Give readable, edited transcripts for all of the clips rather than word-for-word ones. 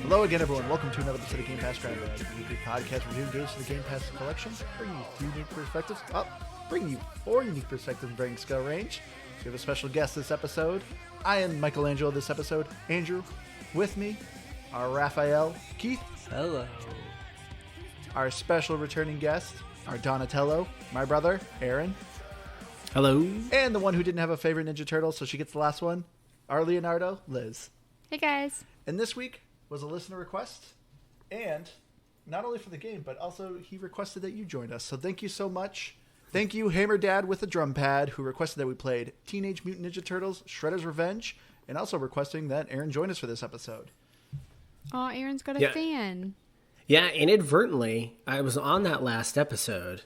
Hello again, everyone. Welcome to another episode of Game Pass Grab, a weekly podcast reviewing games from the Game Pass collection, bringing you three unique perspectives. Bringing you four unique perspectives, bringing skill range. So we have a special guest this episode. I am Michelangelo this episode. Andrew, with me, our Raphael, Keith. Hello. Our special returning guest, our Donatello, my brother, Aaron. Hello. And the one who didn't have a favorite Ninja Turtle, so she gets the last one, our Leonardo, Liz. Hey, guys. And this week was a listener request, and not only for the game, but also he requested that you join us. So thank you so much. Thank you, Hammer Dad with a drum pad, who requested that we played Teenage Mutant Ninja Turtles, Shredder's Revenge, and also requesting that Aaron join us for this episode. Oh, Aaron's got a fan. Yeah, inadvertently, I was on that last episode,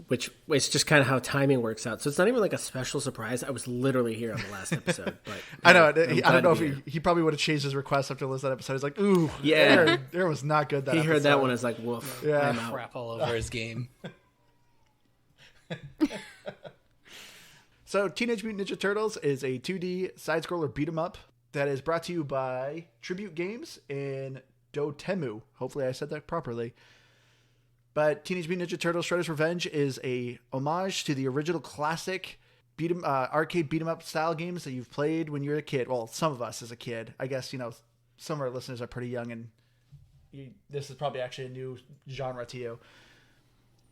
which is just kind of how timing works out. So it's not even like a special surprise. I was literally here on the last episode. But I know. I don't know if he probably would have changed his request after listening to that episode. He's like, ooh, yeah. Aaron was not good that he episode. heard that one as like, woof. Yeah. I'm out. Crap all over his game. So Teenage Mutant Ninja Turtles is a 2D side-scroller beat-em-up that is brought to you by Tribute Games and Dotemu. Hopefully I said that properly. But Teenage Mutant Ninja Turtles Shredder's Revenge is a homage to the original classic arcade beat-em-up style games that you've played when you were a kid. Well, some of us as a kid. I guess, some of our listeners are pretty young, and this is probably actually a new genre to you.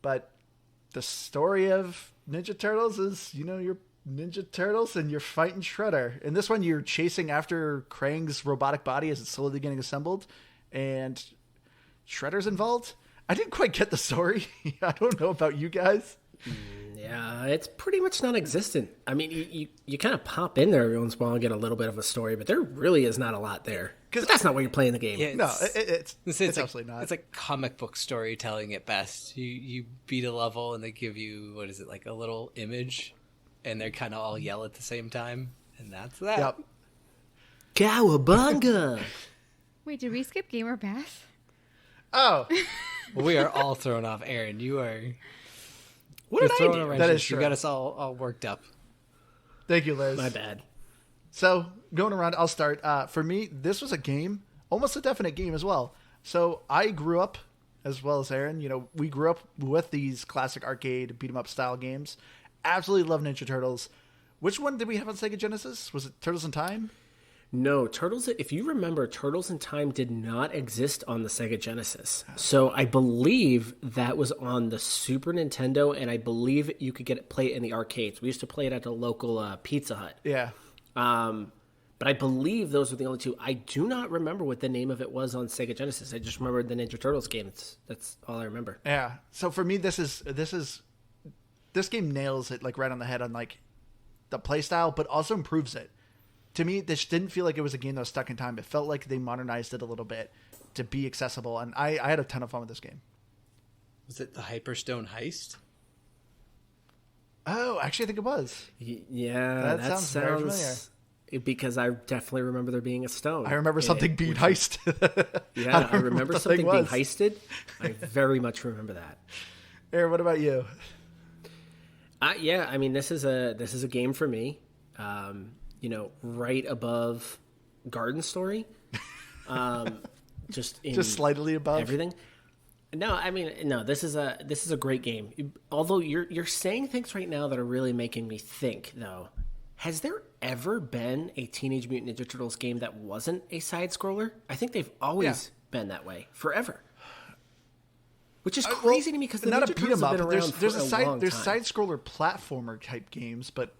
But the story of Ninja Turtles is, you're Ninja Turtles and you're fighting Shredder. In this one, you're chasing after Krang's robotic body as it's slowly getting assembled, and Shredder's involved. I didn't quite get the story. I don't know about you guys. Yeah, it's pretty much non-existent. I mean, you kind of pop in there every once in a while and get a little bit of a story, but there really is not a lot there. Because that's not why you're playing the game. Yeah, No, it's absolutely not. It's like comic book storytelling at best. You beat a level and they give you, like a little image, and they kind of all yell at the same time, and that's that. Yep. Cowabunga! Wait, did we skip Gamer Pass? Oh. Well, we are all thrown off. Aaron, you are... What did I do? That is true. You got us all worked up. Thank you, Liz. My bad. So, going around, I'll start. For me, this was a game, almost a definite game as well. So, I grew up, as well as Aaron, we grew up with these classic arcade beat-em-up style games. Absolutely love Ninja Turtles. Which one did we have on Sega Genesis? Was it Turtles in Time? No, Turtles, if you remember, Turtles in Time did not exist on the Sega Genesis. So I believe that was on the Super Nintendo, and I believe you could play it in the arcades. We used to play it at the local Pizza Hut. Yeah. But I believe those were the only two. I do not remember what the name of it was on Sega Genesis. I just remember the Ninja Turtles game. That's all I remember. Yeah. So for me, this game nails it like right on the head on like the play style, but also improves it. To me, this didn't feel like it was a game that was stuck in time. It felt like they modernized it a little bit to be accessible, and I had a ton of fun with this game. Was it the Hyperstone Heist? Oh, actually, I think it was. Yeah, that sounds very familiar. Because I definitely remember there being a stone. I remember something being heisted. Yeah, I remember something being heisted. I very much remember that. Aaron, what about you? Yeah, I mean, this is a game for me. Right above Garden Story, just slightly above everything. No, this is a great game. Although you're saying things right now that are really making me think, though. Has there ever been a Teenage Mutant Ninja Turtles game that wasn't a side scroller? I think they've always been that way forever. Which is crazy to me because the Ninja Turtles have been around for a long time. There's side scroller platformer type games, but.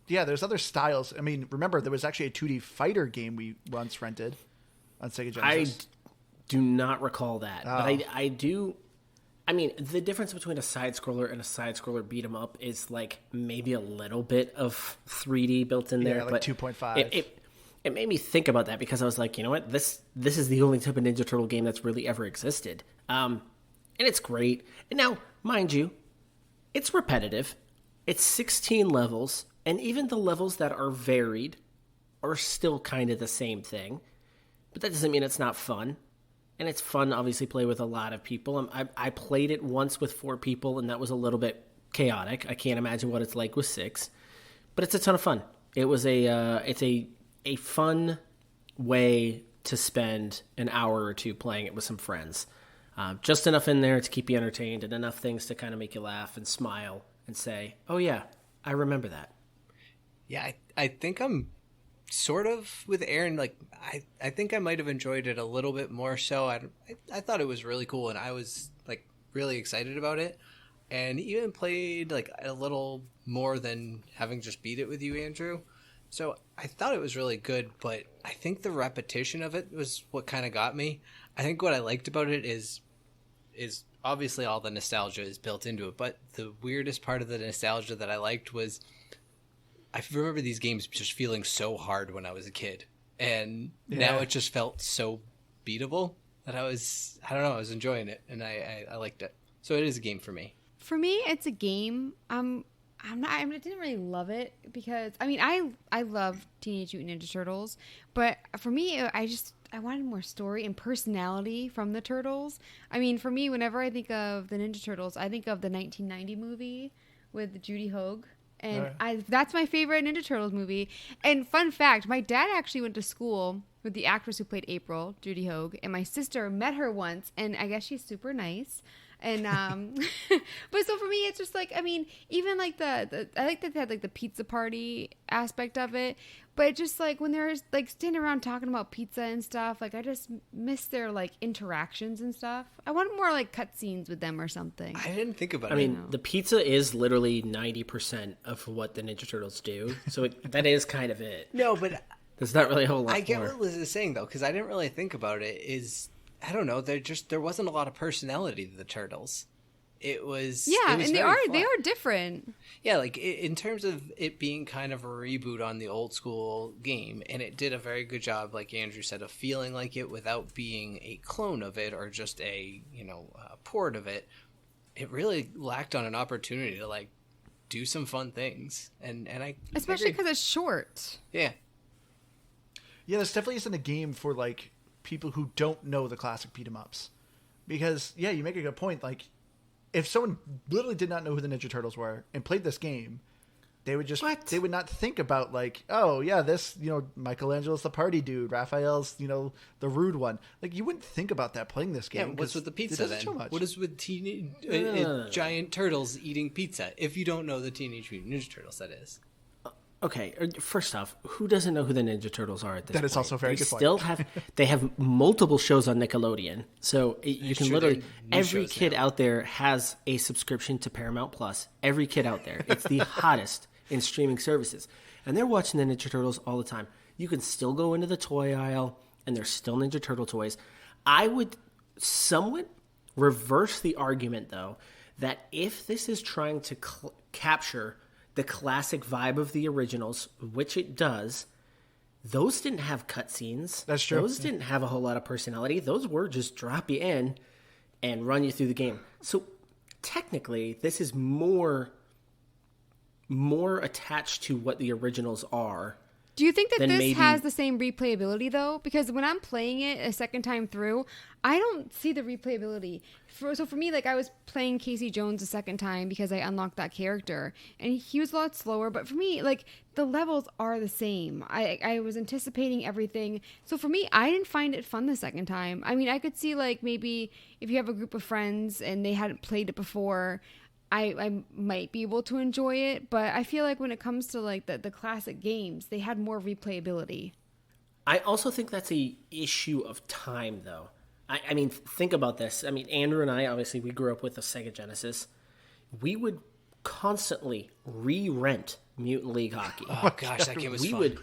Yeah, there's other styles. I mean, remember, there was actually a 2D fighter game we once rented on Sega Genesis. I do not recall that. Oh. But I do... I mean, the difference between a side-scroller and a side-scroller beat-em-up is, like, maybe a little bit of 3D built in there. Yeah, like 2.5. It made me think about that because I was like, you know what? This is the only type of Ninja Turtle game that's really ever existed. And it's great. And now, mind you, it's repetitive. It's 16 levels. And even the levels that are varied are still kind of the same thing. But that doesn't mean it's not fun. And it's fun, obviously, play with a lot of people. I played it once with 4 people, and that was a little bit chaotic. I can't imagine what it's like with 6. But it's a ton of fun. It's a a fun way to spend an hour or two playing it with some friends. Just enough in there to keep you entertained and enough things to kind of make you laugh and smile and say, oh yeah, I remember that. Yeah, I think I'm sort of with Aaron. Like, I think I might have enjoyed it a little bit more so. I thought it was really cool, and I was, like, really excited about it. And even played, like, a little more than having just beat it with you, Andrew. So I thought it was really good, but I think the repetition of it was what kind of got me. I think what I liked about it is obviously all the nostalgia is built into it, but the weirdest part of the nostalgia that I liked was I remember these games just feeling so hard when I was a kid, and now it just felt so beatable that I was enjoying it, and I liked it. So it is a game for me. For me, it's a game. I didn't really love it because I love Teenage Mutant Ninja Turtles, but for me, I wanted more story and personality from the Turtles. I mean, for me, whenever I think of the Ninja Turtles, I think of the 1990 movie with Judy Hogue. And that's my favorite Ninja Turtles movie. And fun fact, my dad actually went to school with the actress who played April, Judy Hogue, and my sister met her once, and I guess she's super nice. And but so for me, it's just like, I mean, even like I like that they had like the pizza party aspect of it, but just like when they're like standing around talking about pizza and stuff, like I just miss their like interactions and stuff. I want more like cutscenes with them or something. I didn't think about it. I mean, the pizza is literally 90% of what the Ninja Turtles do, so that is kind of it. No, but there's not really a whole lot I get more. what Liz is saying though, because I didn't really think about it. I don't know. There wasn't a lot of personality to the Turtles. It was and very they flat. are different. Yeah, like in terms of it being kind of a reboot on the old school game, and it did a very good job, like Andrew said, of feeling like it without being a clone of it or just a port of it. It really lacked on an opportunity to like do some fun things, and I Especially because it's short. Yeah, this definitely isn't a game for like people who don't know the classic beat 'em ups, because you make a good point. Like, if someone literally did not know who the Ninja Turtles were and played this game, they would they would not think about like, oh yeah, this, Michelangelo's the party dude, Raphael's, the rude one. Like, you wouldn't think about that playing this game. yeah. What's with the pizza then? Show much. What is with giant turtles eating pizza? If you don't know the Teenage Mutant Ninja Turtles, that is. Okay, first off, who doesn't know who the Ninja Turtles are at this point? That is also a very good point. They have multiple shows on Nickelodeon. So you can literally, every kid out there has a subscription to Paramount Plus. Every kid out there. It's the hottest in streaming services. And they're watching the Ninja Turtles all the time. You can still go into the toy aisle, and there's still Ninja Turtle toys. I would somewhat reverse the argument, though, that if this is trying to capture the classic vibe of the originals, which it does, those didn't have cutscenes. That's true. Those didn't have a whole lot of personality. Those were just drop you in and run you through the game. So technically, this is more attached to what the originals are. Do you think that this maybe has the same replayability, though? Because when I'm playing it a second time through, I don't see the replayability. So for me, like, I was playing Casey Jones a second time because I unlocked that character, and he was a lot slower. But for me, like, the levels are the same. I was anticipating everything. So for me, I didn't find it fun the second time. I mean, I could see, like, maybe if you have a group of friends and they hadn't played it before, I might be able to enjoy it, but I feel like when it comes to like the classic games, they had more replayability. I also think that's a issue of time, though. I mean, think about this. I mean, Andrew and I, obviously, we grew up with a Sega Genesis. We would constantly re-rent Mutant League Hockey. Oh gosh, that game was fun.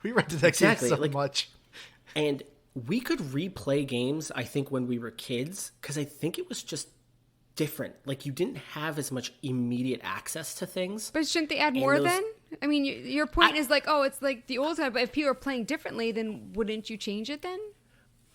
We rented that game so much. And we could replay games, I think, when we were kids, because I think it was just different. Like, you didn't have as much immediate access to things. But shouldn't they add more then? I mean, your point is like, oh, it's like the old time, but if people are playing differently, then wouldn't you change it then?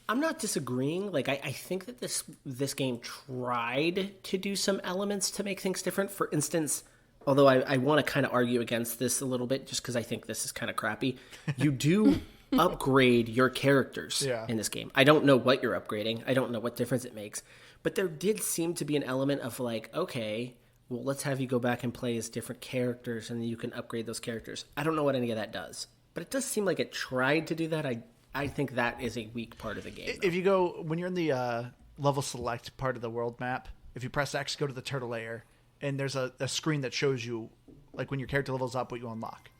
I'm not disagreeing. Like, I think that this game tried to do some elements to make things different. For instance, although I want to kind of argue against this a little bit just because I think this is kind of crappy, you do upgrade your characters in this game. I don't know what you're upgrading. I don't know what difference it makes. But there did seem to be an element of like, okay, well, let's have you go back and play as different characters and then you can upgrade those characters. I don't know what any of that does. but it does seem like it tried to do that. I think that is a weak part of the game. If you go, when you're in the level select part of the world map, if you press X, go to the turtle layer, and there's a screen that shows you, like when your character levels up, what you unlock.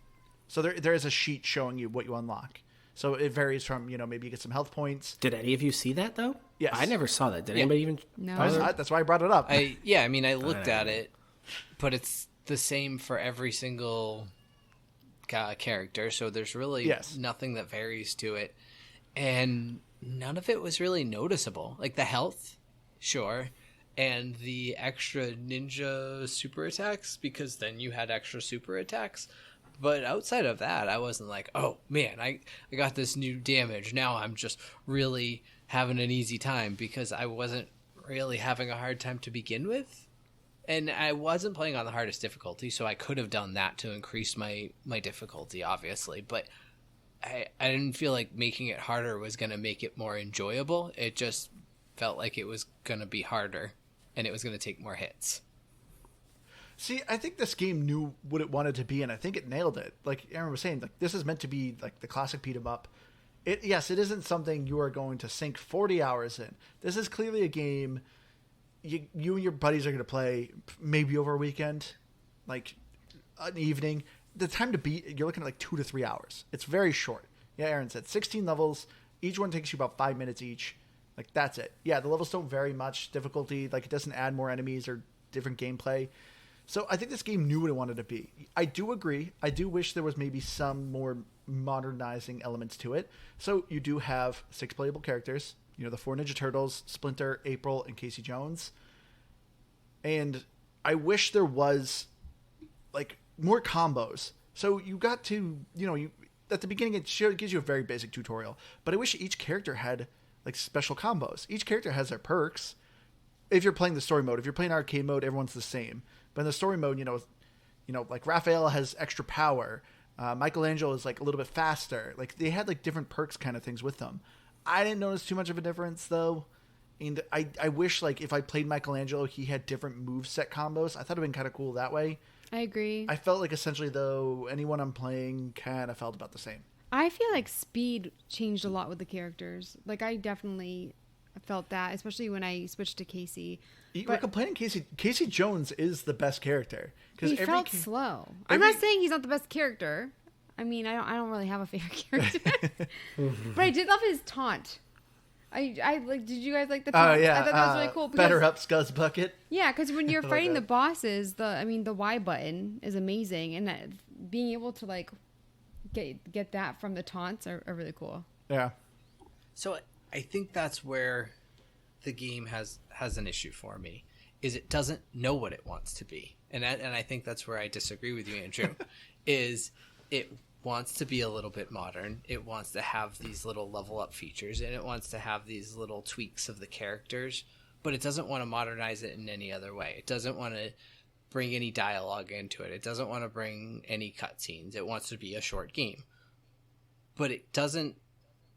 So there is a sheet showing you what you unlock. So it varies from, maybe you get some health points. Did any of you see that, though? Yes. I never saw that. Did anybody even? No. That's why I brought it up. I looked at it, but it's the same for every single character, so there's really nothing that varies to it. And none of it was really noticeable. Like the health, sure, and the extra ninja super attacks, because then you had extra super attacks. But outside of that, I wasn't like, oh man, I got this new damage. Now I'm just really having an easy time, because I wasn't really having a hard time to begin with. And I wasn't playing on the hardest difficulty, so I could have done that to increase my difficulty, obviously. But I didn't feel like making it harder was going to make it more enjoyable. It just felt like it was going to be harder, and it was going to take more hits. See, I think this game knew what it wanted to be, and I think it nailed it. Like Aaron was saying, like this is meant to be like the classic beat 'em up. It isn't something you are going to sink 40 hours in. This is clearly a game you and your buddies are going to play maybe over a weekend, like an evening. The time to beat, you're looking at like 2 to 3 hours. It's very short. Yeah, Aaron said 16 levels. Each one takes you about 5 minutes each. Like that's it. Yeah, the levels don't vary much difficulty. Like it doesn't add more enemies or different gameplay. So I think this game knew what it wanted to be. I do agree. I do wish there was maybe some more modernizing elements to it. So you do have 6 playable characters. The 4 Ninja Turtles, Splinter, April, and Casey Jones. And I wish there was like more combos. So you got to, at the beginning it gives you a very basic tutorial. But I wish each character had like special combos. Each character has their perks. If you're playing the story mode, if you're playing arcade mode, everyone's the same. But in the story mode, like Raphael has extra power. Michelangelo is like a little bit faster. Like they had like different perks kind of things with them. I didn't notice too much of a difference though. And I wish like if I played Michelangelo, he had different moveset combos. I thought it'd been kind of cool that way. I agree. I felt like essentially though, anyone I'm playing kind of felt about the same. I feel like speed changed a lot with the characters. Like I definitely felt that, especially when I switched to Casey. We're complaining Casey Jones is the best character. He felt slow. I'm not saying he's not the best character. I mean, I don't really have a favorite character. But I did love his taunt. I like. Did you guys like the taunt? Oh yeah, I thought that was really cool. Better up, Scuzz Bucket. Yeah, because when you're fighting the bosses, the Y button is amazing, and that being able to like get that from the taunts are really cool. Yeah. So I think that's where the game has an issue for me, is it doesn't know what it wants to be, and I think that's where I disagree with you, Andrew. Is it wants to be a little bit modern. It wants to have these little level up features, and it wants to have these little tweaks of the characters, but it doesn't want to modernize it in any other way. It doesn't want to bring any dialogue into it. It doesn't want to bring any cutscenes. It wants to be a short game. But it doesn't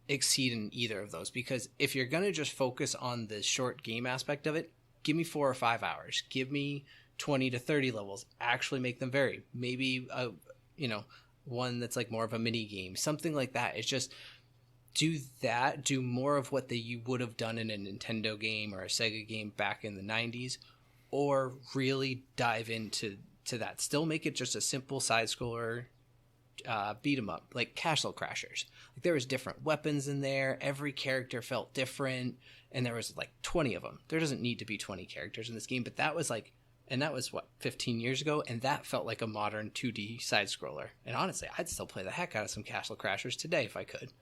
exceed in either of those, because if you're going to just focus on the short game aspect of it, give me 4 or 5 hours. Give me 20 to 30 levels. Actually make them vary. Maybe one that's like more of a mini game, something like that. It's just do more of what you would have done in a Nintendo game or a Sega game back in the 90s, or really dive into that. Still make it just a simple side scroller beat 'em up, like Castle Crashers. Like there was different weapons in there. Every character felt different, and there was like 20 of them. There doesn't need to be 20 characters in this game, but that was like. And that was, 15 years ago? And that felt like a modern 2D side-scroller. And honestly, I'd still play the heck out of some Castle Crashers today if I could.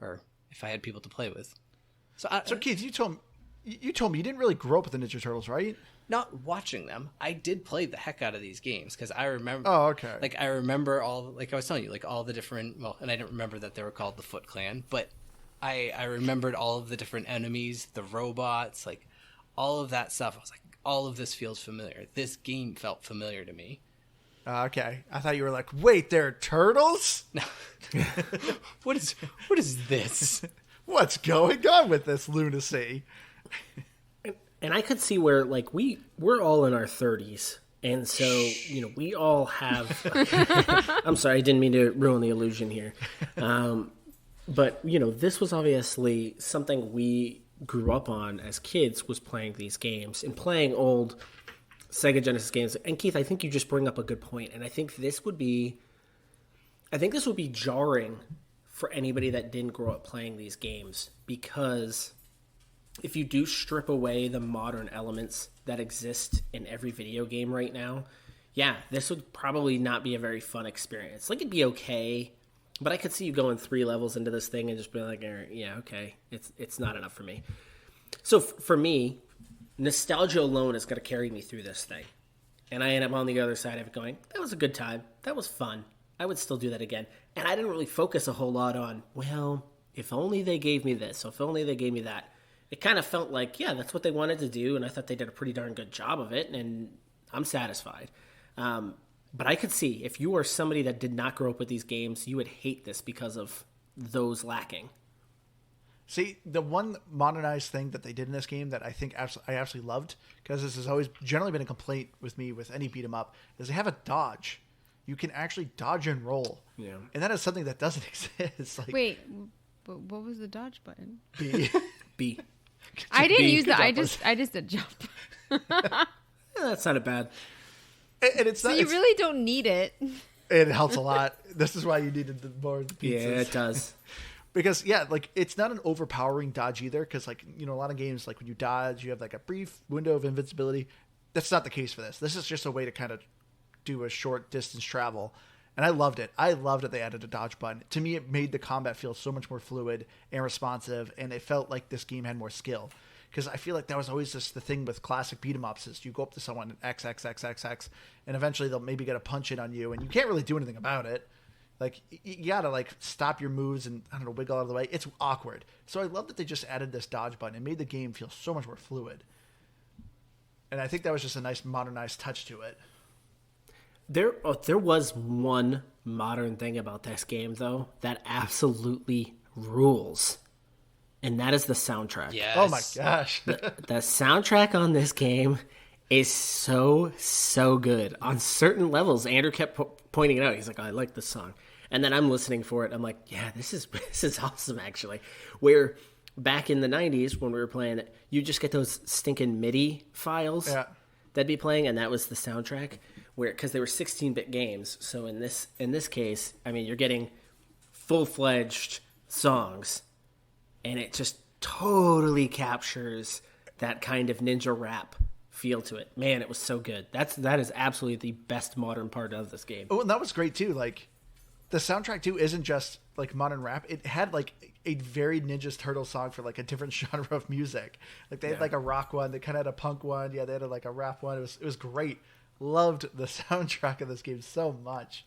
Or if I had people to play with. So Keith, you told me you didn't really grow up with the Ninja Turtles, right? Not watching them. I did play the heck out of these games, because I remember... Oh, okay. Like, I remember like I was telling you, like all the different... Well, and I didn't remember that they were called the Foot Clan, but I remembered all of the different enemies, the robots, like all of that stuff. I was like, all of this feels familiar. This game felt familiar to me. Okay. I thought you were like, wait, they're turtles? No. What is this? What's going on with this lunacy? And I could see where, like, we're all in our 30s, And so, we all have... I'm sorry, I didn't mean to ruin the illusion here. But, this was obviously something we grew up on as kids, was playing these games and playing old Sega Genesis games. And Keith, I think you just bring up a good point. And I think this would be jarring for anybody that didn't grow up playing these games, because if you do strip away the modern elements that exist in every video game right now, yeah, this would probably not be a very fun experience. Like, it'd be okay, but I could see you going 3 levels into this thing and just being like, yeah, okay, it's not enough for me. So for me, nostalgia alone is going to carry me through this thing. And I end up on the other side of it going, that was a good time. That was fun. I would still do that again. And I didn't really focus a whole lot on, well, if only they gave me this, if only they gave me that. It kind of felt like, yeah, that's what they wanted to do, and I thought they did a pretty darn good job of it, and I'm satisfied. But I could see, if you are somebody that did not grow up with these games, you would hate this because of those lacking. See, the one modernized thing that they did in this game that I think I absolutely loved, because this has always generally been a complaint with me with any beat 'em up, is they have a dodge. You can actually dodge and roll. Yeah. And that is something that doesn't exist. Like, wait, what was the dodge button? B. B. I didn't use that. I just did jump. That's not bad. And it's so not, you really don't need it. It helps a lot. This is why you needed the more of the pizzas. Yeah, it does. Because, yeah, like, it's not an overpowering dodge either. Because, like, a lot of games, like, when you dodge, you have, like, a brief window of invincibility. That's not the case for this. This is just a way to kind of do a short distance travel. And I loved it. I loved that they added a dodge button. To me, it made the combat feel so much more fluid and responsive, and it felt like this game had more skill. Because I feel like that was always just the thing with classic beat 'em ups, is you go up to someone and X, X, X, X, X, and eventually they'll maybe get a punch in on you, and you can't really do anything about it. Like, you gotta, like, stop your moves and, I don't know, wiggle out of the way. It's awkward. So I love that they just added this dodge button. It made the game feel so much more fluid. And I think that was just a nice modernized touch to it. There was one modern thing about this game, though, that absolutely rules. And that is the soundtrack. Yes. Oh my gosh. The soundtrack on this game is so good. On certain levels, Andrew kept pointing it out. He's like, I like this song. And then I'm listening for it. I'm like, yeah, this is awesome, actually. Where back in the 90s, when we were playing it, you just get those stinking MIDI files that'd be playing, and that was the soundtrack. Because they were 16-bit games. So in this case, I mean, you're getting full-fledged songs, and it just totally captures that kind of ninja rap feel to it. Man, it was so good. That is absolutely the best modern part of this game. Oh, and that was great too. Like, the soundtrack too isn't just like modern rap. It had like a very Ninja Turtle song for like a different genre of music. Like, they had like a rock one, they kind of had a punk one. Yeah, they had like a rap one. It was great. Loved the soundtrack of this game so much.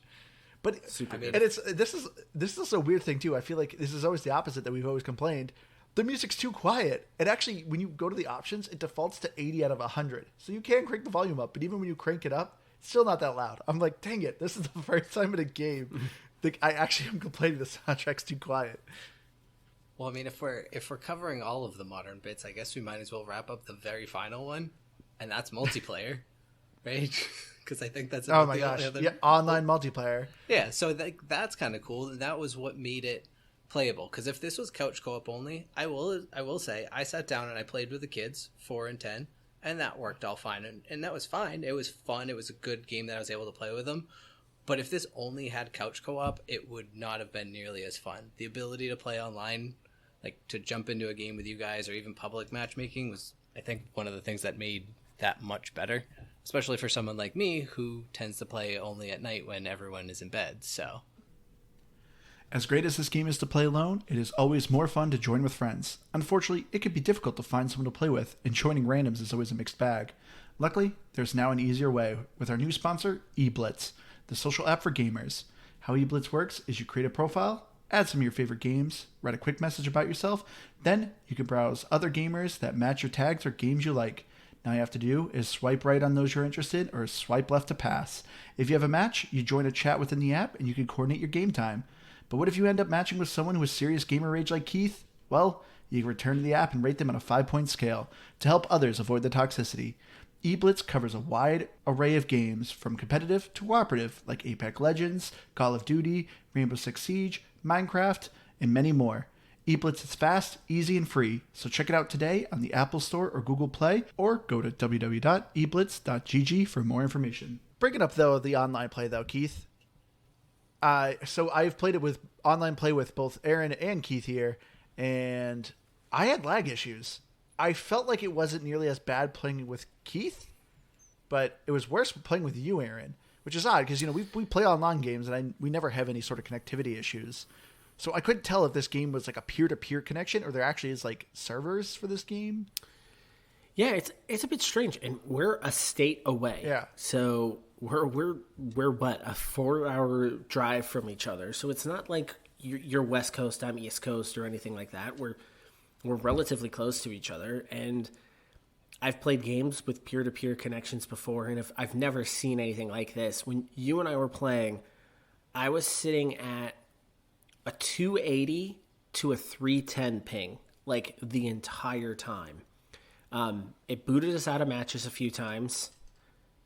But this is also a weird thing too. I feel like this is always the opposite that we've always complained. The music's too quiet. And actually, when you go to the options, it defaults to 80 out of 100. So you can crank the volume up, but even when you crank it up, it's still not that loud. I'm like, dang it, this is the first time in a game that I actually am complaining the soundtrack's too quiet. Well, I mean, if we're covering all of the modern bits, I guess we might as well wrap up the very final one, and that's multiplayer. Right? Because I think that's my gosh, online multiplayer. Yeah, so that's kind of cool. And that was what made it playable. Because if this was couch co-op only, I will say I sat down and I played with the kids, 4 and 10, and that worked all fine. And that was fine. It was fun. It was a good game that I was able to play with them. But if this only had couch co-op, it would not have been nearly as fun. The ability to play online, like to jump into a game with you guys, or even public matchmaking, was, I think, one of the things that made that much better. Especially for someone like me who tends to play only at night when everyone is in bed. So, as great as this game is to play alone, it is always more fun to join with friends. Unfortunately, it can be difficult to find someone to play with, and joining randoms is always a mixed bag. Luckily, there's now an easier way with our new sponsor, eBlitz, the social app for gamers. How eBlitz works is you create a profile, add some of your favorite games, write a quick message about yourself, then you can browse other gamers that match your tags or games you like. Now all you have to do is swipe right on those you're interested, or swipe left to pass. If you have a match, you join a chat within the app and you can coordinate your game time. But what if you end up matching with someone who has serious gamer rage like Keith? Well, you can return to the app and rate them on a 5-point scale to help others avoid the toxicity. eBlitz covers a wide array of games from competitive to cooperative like Apex Legends, Call of Duty, Rainbow Six Siege, Minecraft, and many more. eBlitz is fast, easy, and free, so check it out today on the Apple Store or Google Play, or go to www.eblitz.gg for more information. Bringing up, though, the online play, though, Keith. So I've played it with online play with both Aaron and Keith here, and I had lag issues. I felt like it wasn't nearly as bad playing with Keith, but it was worse playing with you, Aaron, which is odd because, we play online games and we never have any sort of connectivity issues. So I couldn't tell if this game was like a peer-to-peer connection or there actually is like servers for this game. Yeah, it's a bit strange, and we're a state away. Yeah. So we're what, a 4-hour drive from each other. So it's not like you're West Coast, I'm East Coast, or anything like that. We're relatively close to each other, and I've played games with peer-to-peer connections before, and I've never seen anything like this. When you and I were playing, I was sitting at a 280 to a 310 ping, like the entire time. It booted us out of matches a few times,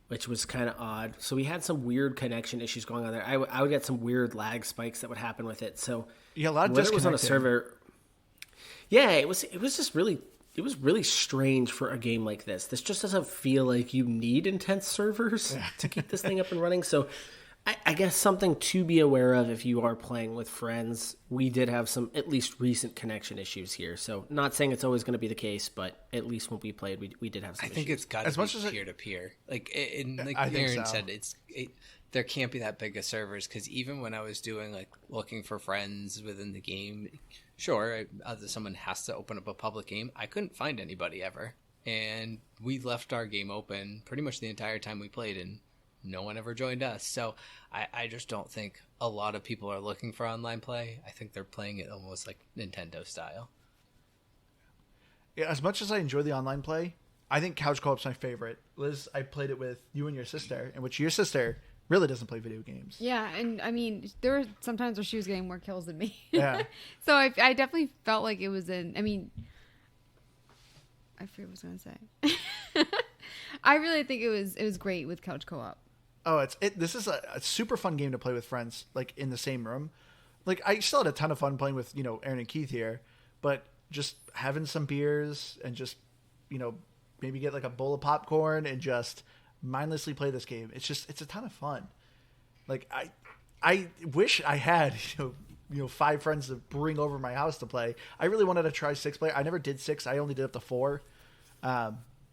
which was kind of odd. So we had some weird connection issues going on there. I would get some weird lag spikes that would happen with it. So yeah, a lot of whether it was on a disconnecting. server. Yeah, it was just really, it was really strange for a game like this. This just doesn't feel like you need intense servers to keep this thing up and running. So I guess something to be aware of if you are playing with friends. We did have some at least recent connection issues here. So not saying it's always going to be the case, but at least when we played, we did have some I think issues. it's got to be peer-to-peer. Like I think Aaron so. said, there can't be that big of servers because even when I was doing like looking for friends within the game, sure, someone has to open up a public game. I couldn't find anybody ever, and we left our game open pretty much the entire time we played, and no one ever joined us. So I just don't think a lot of people are looking for online play. I think they're playing it almost like Nintendo style. Yeah, as much as I enjoy the online play, I think couch co-op's my favorite. Liz, I played it with you and your sister, in which your sister really doesn't play video games. Yeah, and I mean, there were sometimes where she was getting more kills than me. Yeah. So I definitely felt like it was I forget what I was going to say. I really think it was great with couch co-op. Oh, this is a super fun game to play with friends, like in the same room. Like I still had a ton of fun playing with, Aaron and Keith here, but just having some beers and just, maybe get like a bowl of popcorn and just mindlessly play this game. It's a ton of fun. Like I wish I had, 5 friends to bring over my house to play. I really wanted to try 6-player. I never did 6. I only did up to 4.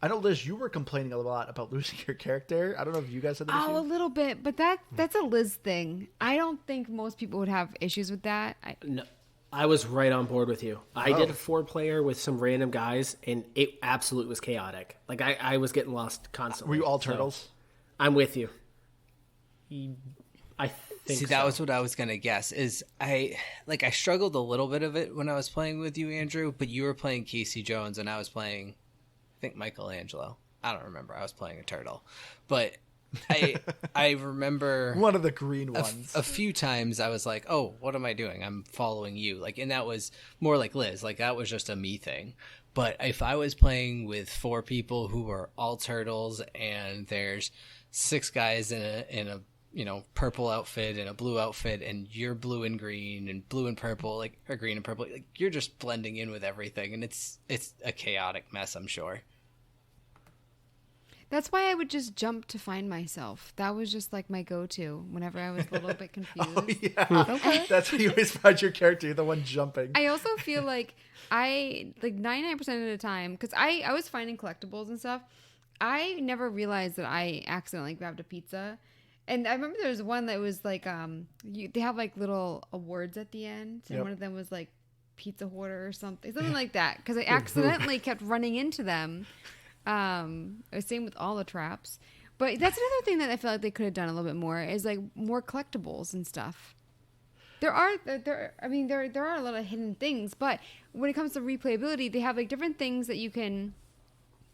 I know, Liz, you were complaining a lot about losing your character. I don't know if you guys had that issue. A little bit, but that's a Liz thing. I don't think most people would have issues with that. No, I was right on board with you. I did a 4-player with some random guys, and it absolutely was chaotic. Like, I was getting lost constantly. Were you all turtles? So I'm with you. I think See, that was what I was going to guess. Is I struggled a little bit of it when I was playing with you, Andrew, but you were playing Casey Jones, and I was playing, I think, Michelangelo. I don't remember. I was playing a turtle. But I remember one of the green ones. A few times I was like, oh, what am I doing? I'm following you. And that was more like Liz. That was just a me thing. But if I was playing with 4 people who were all turtles and there's 6 guys in a purple outfit and a blue outfit, and you're blue and green and blue and purple, or green and purple, you're just blending in with everything, and it's a chaotic mess, I'm sure. That's why I would just jump to find myself. That was just my go-to whenever I was a little bit confused. Oh, yeah. Okay. That's how you always find your character. You're the one jumping. I also feel like 99% of the time, because I was finding collectibles and stuff, I never realized that I accidentally grabbed a pizza. And I remember there was one that was they have little awards at the end, and one of them was Pizza Hoarder or something like that, because I accidentally kept running into them. Same with all the traps. But that's another thing that I feel like they could have done a little bit more is more collectibles and stuff. There are a lot of hidden things, but when it comes to replayability, they have different things that you can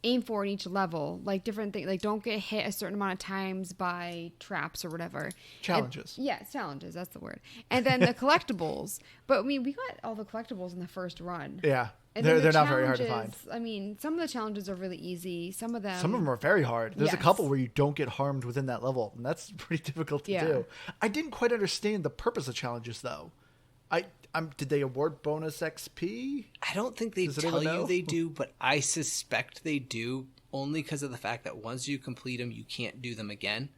aim for in each level, different things, don't get hit a certain amount of times by traps or whatever. Challenges. Yes, challenges, that's the word. And then the collectibles. But we got all the collectibles in the first run. Yeah. And They're then the not very hard to find. challenges, I mean, some of the challenges are really easy. Some of them are very hard. There's a Yes. couple where you don't get harmed within that level, and that's pretty difficult to Yeah. do. I didn't quite understand the purpose of challenges, though. Did they award bonus XP? I don't think they Does tell anyone know? you they do, but I suspect they do, only because of the fact that once you complete them, you can't do them again.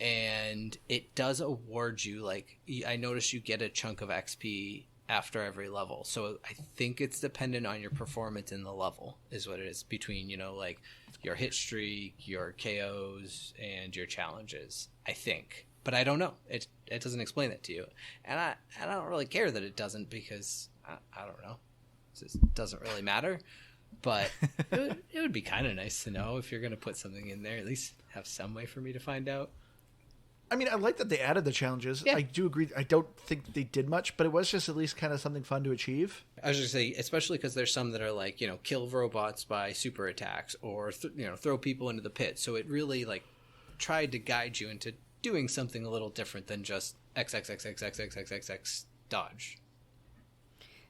And it does award you, like, I noticed you get a chunk of XP after every level. So I think it's dependent on your performance in the level, is what it is, between, like your hit streak, your KOs, and your challenges, I think. But I don't know. It doesn't explain that to you. And I don't really care that it doesn't, because I don't know. It just doesn't really matter. But it would be kind of nice to know if you're going to put something in there, at least have some way for me to find out. I mean, I like that they added the challenges. Yeah. I do agree. I don't think they did much, but it was just at least kind of something fun to achieve. I was just say, especially because there's some that are like, kill robots by super attacks, or throw people into the pit. So it really tried to guide you into doing something a little different than just XXXXXXXXX dodge.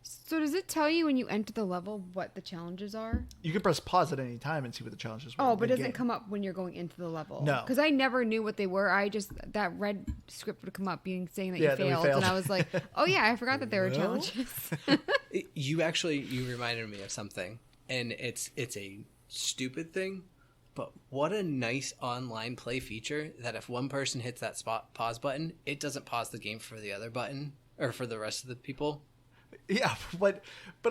So does it tell you when you enter the level what the challenges are? You can press pause at any time and see what the challenges were. Oh, but it mid-game. doesn't come up when you're going into the level. No. Because I never knew what they were. That red script would come up saying that Yeah, you that we failed. failed. And I was like, oh yeah, I forgot that there were challenges. You reminded me of something, and it's a stupid thing, but what a nice online play feature that if one person hits that pause button, it doesn't pause the game for the other button, or for the rest of the people. Yeah, but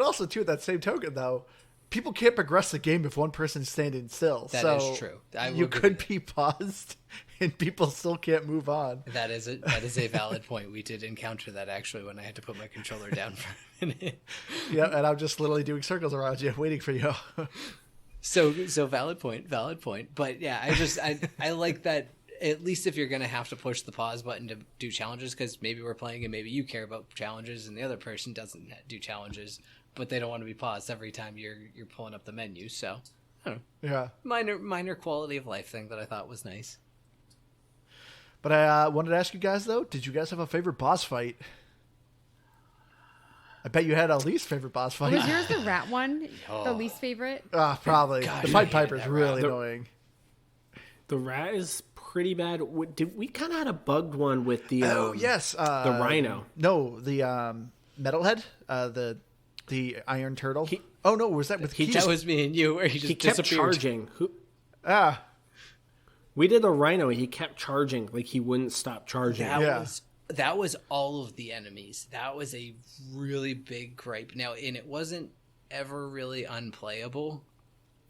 also too, at that same token though, people can't progress the game if one person's standing still. That so is true. You could be paused, and people still can't move on. That is a valid point. We did encounter that actually when I had to put my controller down for a minute. Yeah, and I'm just literally doing circles around you, waiting for you. So valid point. But yeah, I like that. At least if you're going to have to push the pause button to do challenges, because maybe we're playing and maybe you care about challenges and the other person doesn't do challenges, but they don't want to be paused every time you're pulling up the menu. So I don't know. Yeah. Minor quality of life thing that I thought was nice. But I wanted to ask you guys though, did you guys have a favorite boss fight? I bet you had a least favorite boss fight. Was yours the rat one? The least favorite? Probably. Gosh, the I Pied hated Piper is that really rat. annoying. The rat is pretty bad. We kind of had a bugged one with the Yes. the rhino. No, the Metalhead, the Iron Turtle. No, was that with That was me and you, where he just He kept disappeared. charging. Ah, We did the rhino. He kept charging, like he wouldn't stop charging. That was all of the enemies. That was a really big gripe. Now, and it wasn't ever really unplayable,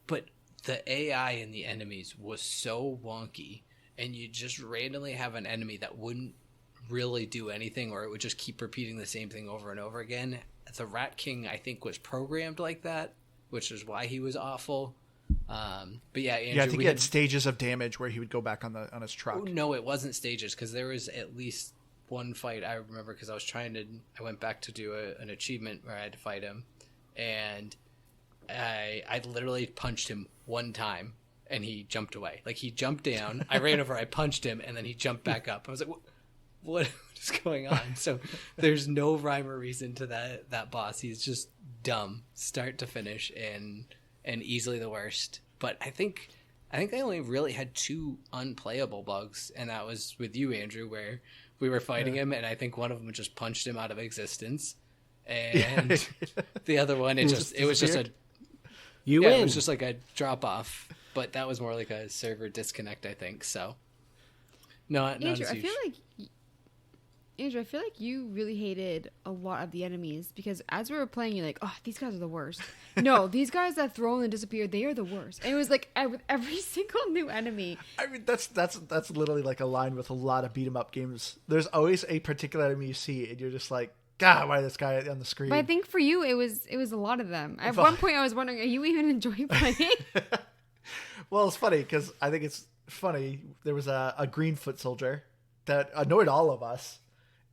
but the AI in the enemies was so wonky, and you just randomly have an enemy that wouldn't really do anything, or it would just keep repeating the same thing over and over again. The Rat King, I think, was programmed like that, which is why he was awful. But yeah, Andrew, I think he had stages of damage where he would go back on his truck. No, it wasn't stages, because there was at least one fight I remember, because I went back to do an achievement where I had to fight him, and I literally punched him one time and he jumped away. Like, he jumped down, I ran over, I punched him, and then he jumped back up. I was like, what is going on? So there's no rhyme or reason to that boss. He's just dumb start to finish, and easily the worst. But I think I only really had two unplayable bugs, and that was with you, Andrew, where we were fighting him, and I think one of them just punched him out of existence, and the other one, it was just like a drop off. But that was more like a server disconnect, I think. So, not Andrew, as huge. I feel like you really hated a lot of the enemies, because as we were playing, you're like, oh, these guys are the worst. No, these guys that throw and disappear, they are the worst. And it was like with every single new enemy. I mean, that's literally like a line with a lot of beat 'em up games. There's always a particular enemy you see, and you're just like, God, why is this guy on the screen? But I think for you, it was a lot of them. At one point, I was wondering, are you even enjoying playing? Well, it's funny because I think it's funny. There was a green foot soldier that annoyed all of us.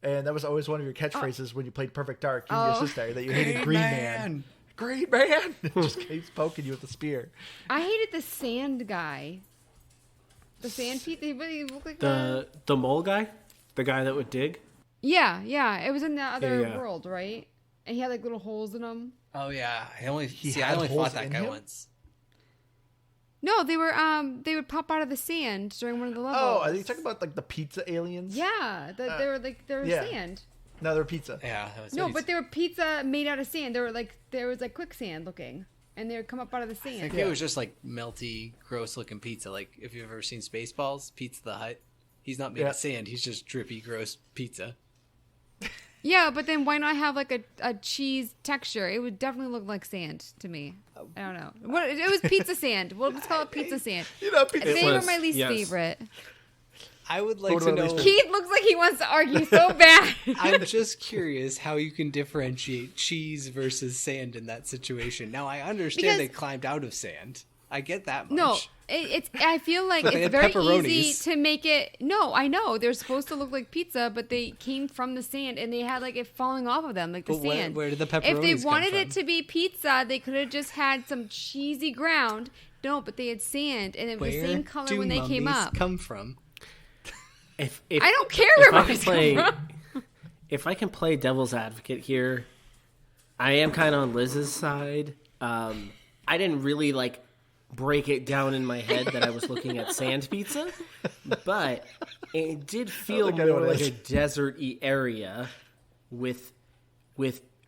And that was always one of your catchphrases when you played Perfect Dark. You and your sister, that you hated Green Man. Green Man! Just keeps poking you with the spear. I hated the sand guy. The sand teeth. They really look like the mole guy, the guy that would dig. Yeah. It was in the other Yeah. world, right? and he had like little holes in them. Oh yeah, I only had fought holes that in guy him? once. No, they were they would pop out of the sand during one of the levels. Oh, are you talking about like the pizza aliens? Yeah, they were yeah. sand. No, they're pizza. Yeah, that was No, but they were pizza made out of sand. They were like there was like quicksand looking, and they would come up out of the I sand. think it was just like melty, gross looking pizza. Like if you've ever seen Spaceballs, Pizza the Hut, he's not made of sand. He's just drippy, gross pizza. Yeah, but then why not have like a cheese texture? It would definitely look like sand to me. I don't know. What it was pizza sand. Well, let's call it pizza sand. You know, pizza. They were was, my least yes. favorite. I would like What to about know. these Keith looks like he wants to argue so bad. I'm just curious how you can differentiate cheese versus sand in that situation. Now I understand Because- they climbed out of sand. I get that much. No, it's. I feel like But they it's had very pepperonis. easy to make it. No, I know they're supposed to look like pizza, but they came from the sand and they had like it falling off of them, like the But where- sand. where did the If pepperonis they come wanted from? it to be pizza, they could have just had some cheesy ground. No, but they had sand, and it was the Where same color do when they came mummies up. come from? If I don't care where if I can mummies come play, from. if I can play devil's advocate here, I am kind of on Liz's side. I didn't really like break it down in my head that I was looking at sand pizza, but it did feel think I know more what it like is. a desert-y area with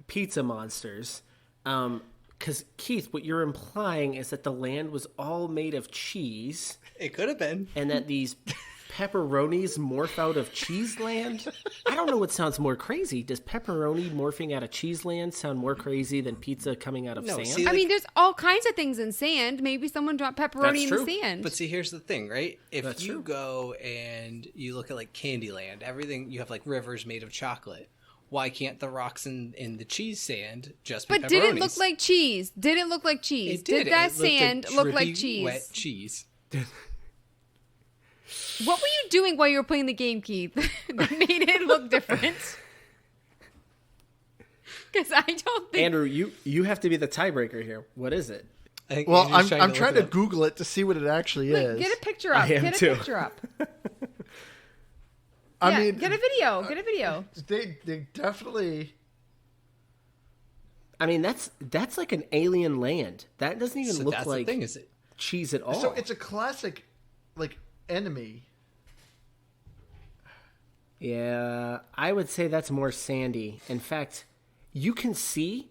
pizza monsters. Because Keith, what you're implying is that the land was all made of cheese, It could have been. and that these pepperonis morph out of cheese land. I don't know what sounds more crazy. Does pepperoni morphing out of cheese land sound more crazy than pizza coming out of No, sand? see, I mean, there's all kinds of things in sand. Maybe someone dropped pepperoni That's in true. the sand. But see, here's the thing, right? If That's you true. go and you look at like Candyland, everything you have like rivers made of chocolate. Why can't the rocks in the cheese sand just be But did it pepperonis? look like cheese? Did it look like cheese? It did. that It looked sand like look like drippy, cheese? Wet cheese. What were you doing while you were playing the game, Keith? That made it look different. Because I don't think. Andrew, you have to be the tiebreaker here. What is it? I think Well, Andrew's I'm trying to look it up. Google it to see what it actually Look, is. get a picture up. I am Get a too. picture up. I mean, get a video. Get a video. they definitely. I mean, that's like an alien land. That doesn't even So look that's like the thing, is it? cheese at all. So it's a classic, like, enemy. Yeah, I would say that's more sandy. In fact, you can see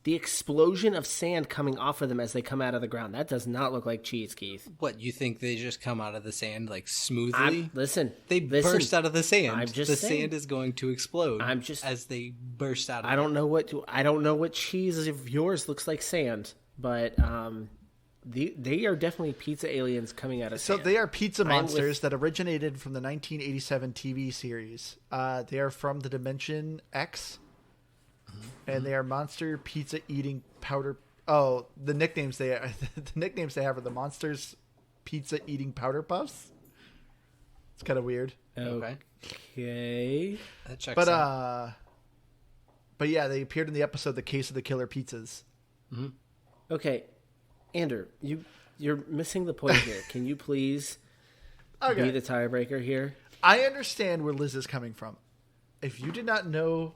the explosion of sand coming off of them as they come out of the ground. That does not look like cheese, Keith. What, you think they just come out of the sand like smoothly? Listen, They listen, burst out of the sand. I'm just the saying. sand is going to explode. As they burst out of I don't know what cheese of yours looks like sand, but they are definitely pizza aliens coming out of So sand. they are pizza I'm monsters that originated from the 1987 TV series. They are from the Dimension X, and they are monster pizza eating powder. Oh, the nicknames they have are the monsters pizza eating powder puffs. It's kind of weird, Okay. Okay. That checks but out. but yeah, they appeared in the episode "The Case of the Killer Pizzas." Okay, Andrew, you're missing the point here. Can you please Okay, be the tiebreaker here? I understand where Liz is coming from. If you did not know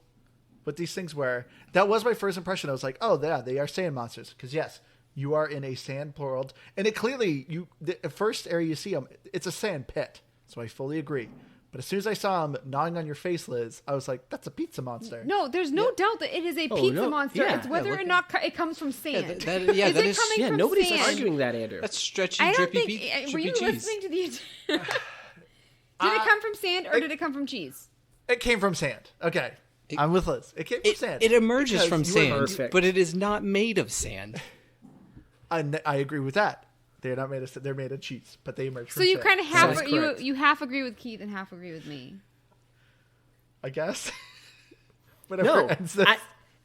what these things were, that was my first impression. I was like, oh, yeah, they are sand monsters. Because, yes, you are in a sand world. And it clearly, the first area you see them, it's a sand pit. So I fully agree. But as soon as I saw him gnawing on your face, Liz, I was like, that's a pizza monster. No, there's no doubt that it is a pizza no, monster. yeah. It's whether look or not it comes from sand. that is that it is- coming Yeah, from nobody's sand? arguing that, Andrew. That's stretchy, I don't drippy, think. Were you drippy cheese. listening to the? Did it come from sand or did it come from cheese? It came from sand. Okay. I'm with Liz. It came from sand. It emerges Because from you were sand, perfect. but it is not made of sand. I agree with that. They're not made of. They're made of cheese, but they emerge from So you sand. kind of half That's you correct. you half agree with Keith and half agree with me. I guess. Whatever No, ends this.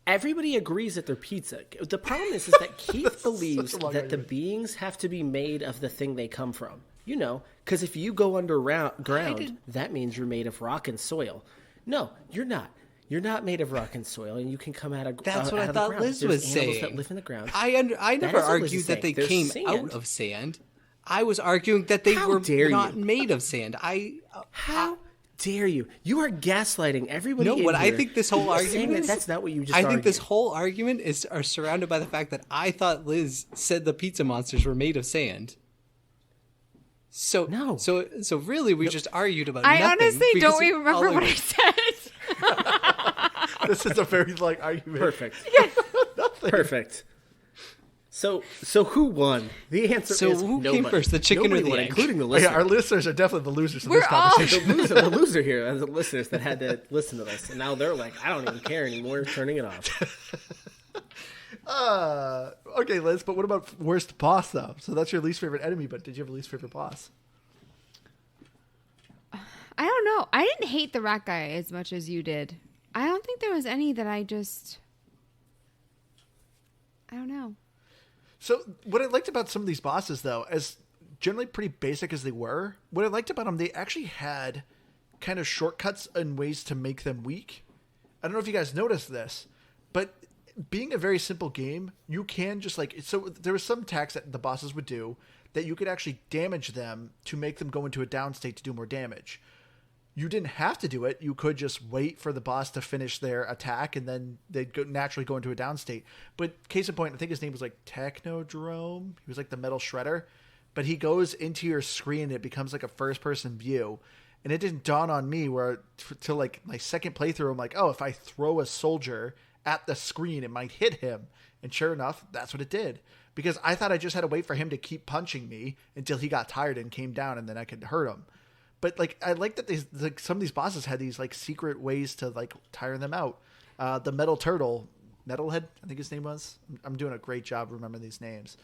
everybody agrees that they're pizza. The problem is that Keith believes such a long that the argument. beings have to be made of the thing they come from. You know, because if you go underground, that means you're made of rock and soil. No, you're not. You're not made of rock and soil, and you can come out of That's what out I of the thought ground. Liz There's was animals saying. that live in the ground. I never is what Liz argued is that they saying. came There's out sand. of sand. I was arguing that they How were dare not you. made of sand. How dare you? You are gaslighting everybody. No, in but I here, think this whole saying argument that is, that's not what you just. I think this argued. whole argument are surrounded by the fact that I thought Liz said the pizza monsters were made of sand. So No. so really we just argued about I nothing. honestly because don't even all remember of- what I said. This is a very like argument. Perfect. Perfect. So who won? The answer So is who nobody. came first, the chicken or Nobody the won, egg? including the Oh, yeah, listener. our listeners are definitely the losers in We're this all- conversation. the loser here are the listeners that had to listen to this, and now they're like, I don't even care anymore, turning it off. Okay, Liz, but what about worst boss though? So that's your least favorite enemy, but did you have a least favorite boss? I don't know. I didn't hate the rat guy as much as you did. I don't think there was any that I don't know. So what I liked about some of these bosses, though, as generally pretty basic as they were, what I liked about them, they actually had kind of shortcuts and ways to make them weak. I don't know if you guys noticed this, but being a very simple game, you can just like, so there was some attacks that the bosses would do that you could actually damage them to make them go into a down state to do more damage. You didn't have to do it. You could just wait for the boss to finish their attack, and then they'd naturally go into a down state. But case in point, I think his name was like Technodrome. He was like the metal shredder. But he goes into your screen, and it becomes like a first-person view. And it didn't dawn on me where, till like my second playthrough, I'm like, oh, if I throw a soldier at the screen, it might hit him. And sure enough, that's what it did. Because I thought I just had to wait for him to keep punching me until he got tired and came down, and then I could hurt him. But like, I like that these, like, some of these bosses had these like secret ways to like tire them out. The metal turtle, Metalhead, I think his name was. I'm doing a great job remembering these names.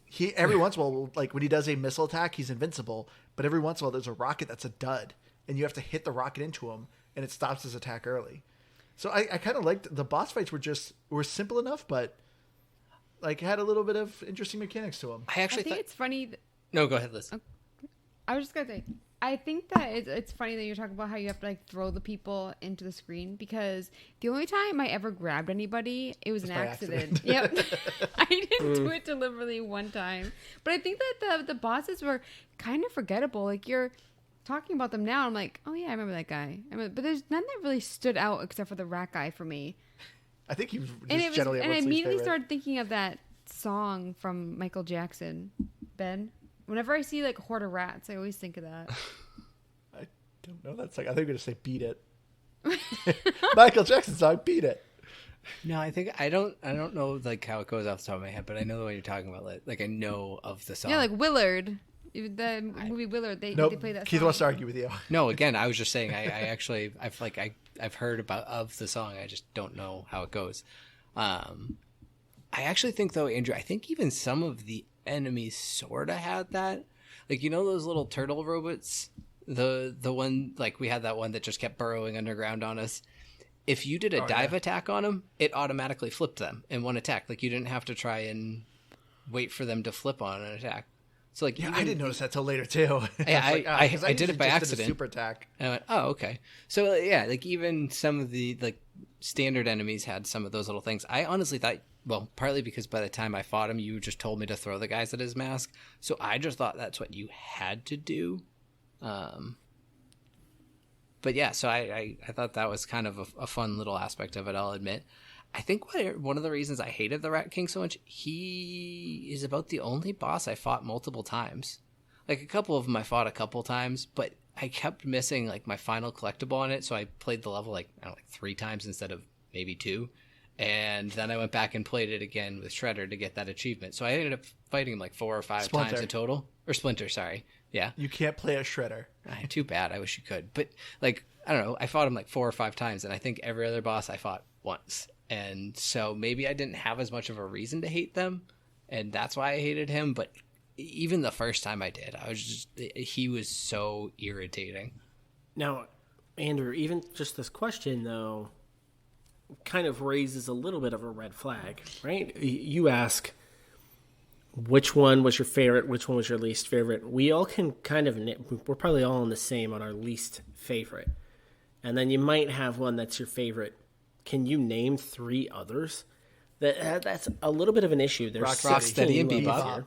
He every once in a while, like when he does a missile attack, he's invincible. But every once in a while, there's a rocket that's a dud, and you have to hit the rocket into him, and it stops his attack early. So I kind of liked the boss fights were simple enough, but like had a little bit of interesting mechanics to them. I actually I think thought... it's funny. No, go ahead, Liz. I was just gonna say, I think that it's funny that you're talking about how you have to like throw the people into the screen, because the only time I ever grabbed anybody, it was an by accident. Yep, I didn't do it deliberately one time. But I think that the bosses were kind of forgettable. Like you're talking about them now, I'm like, oh yeah, I remember that guy. But there's none that really stood out except for the rat guy for me. I think he was just And generally I everyone's least immediately favorite. started thinking of that song from Michael Jackson, Ben. Whenever I see like a horde of rats, I always think of that. I don't know that song. I think you're going to say Beat It. Michael Jackson song, Beat It. No, I think I don't know like how it goes off the top of my head, but I know the one you're talking about. Like I know of the song. Yeah, like Willard. The movie Willard, they Nope. play that Keith song. wants to argue with you. No, again, I was just saying I've heard of the song. I just don't know how it goes. I actually think though, Andrew, I think even some of the enemies sort of had that. Like, you know those little turtle robots? The one, like we had that one that just kept burrowing underground on us. If you did a dive attack on them, it automatically flipped them in one attack. Like you didn't have to try and wait for them to flip on an attack. So like, Yeah, I didn't notice that till later too. Yeah, I 'cause did usually it by just did a accident. super attack. And I went, oh, okay. So yeah, like even some of the like standard enemies had some of those little things. I honestly thought, well, partly because by the time I fought him, you just told me to throw the guys at his mask. So I just thought that's what you had to do. But yeah, so I thought that was kind of a fun little aspect of it, I'll admit. I think one of the reasons I hated the Rat King so much, he is about the only boss I fought multiple times. Like a couple of them I fought a couple times, but I kept missing like my final collectible on it, so I played the level like 3 times instead of maybe 2. And then I went back and played it again with Shredder to get that achievement. So I ended up fighting him like 4 or 5 times in total. Or Splinter, sorry. Yeah. You can't play a Shredder. Too bad. I wish you could. But like, I don't know. I fought him like 4 or 5 times, and I think every other boss I fought once. And so maybe I didn't have as much of a reason to hate them, and that's why I hated him. But even the first time I did, he was so irritating. Now, Andrew, even just this question, though, kind of raises a little bit of a red flag, right? You ask, which one was your favorite? Which one was your least favorite? We all can kind of, we're probably all in the same on our least favorite. And then you might have one that's your favorite. Can you name 3 others? That's a little bit of an issue. There's Rocksteady and Bebop.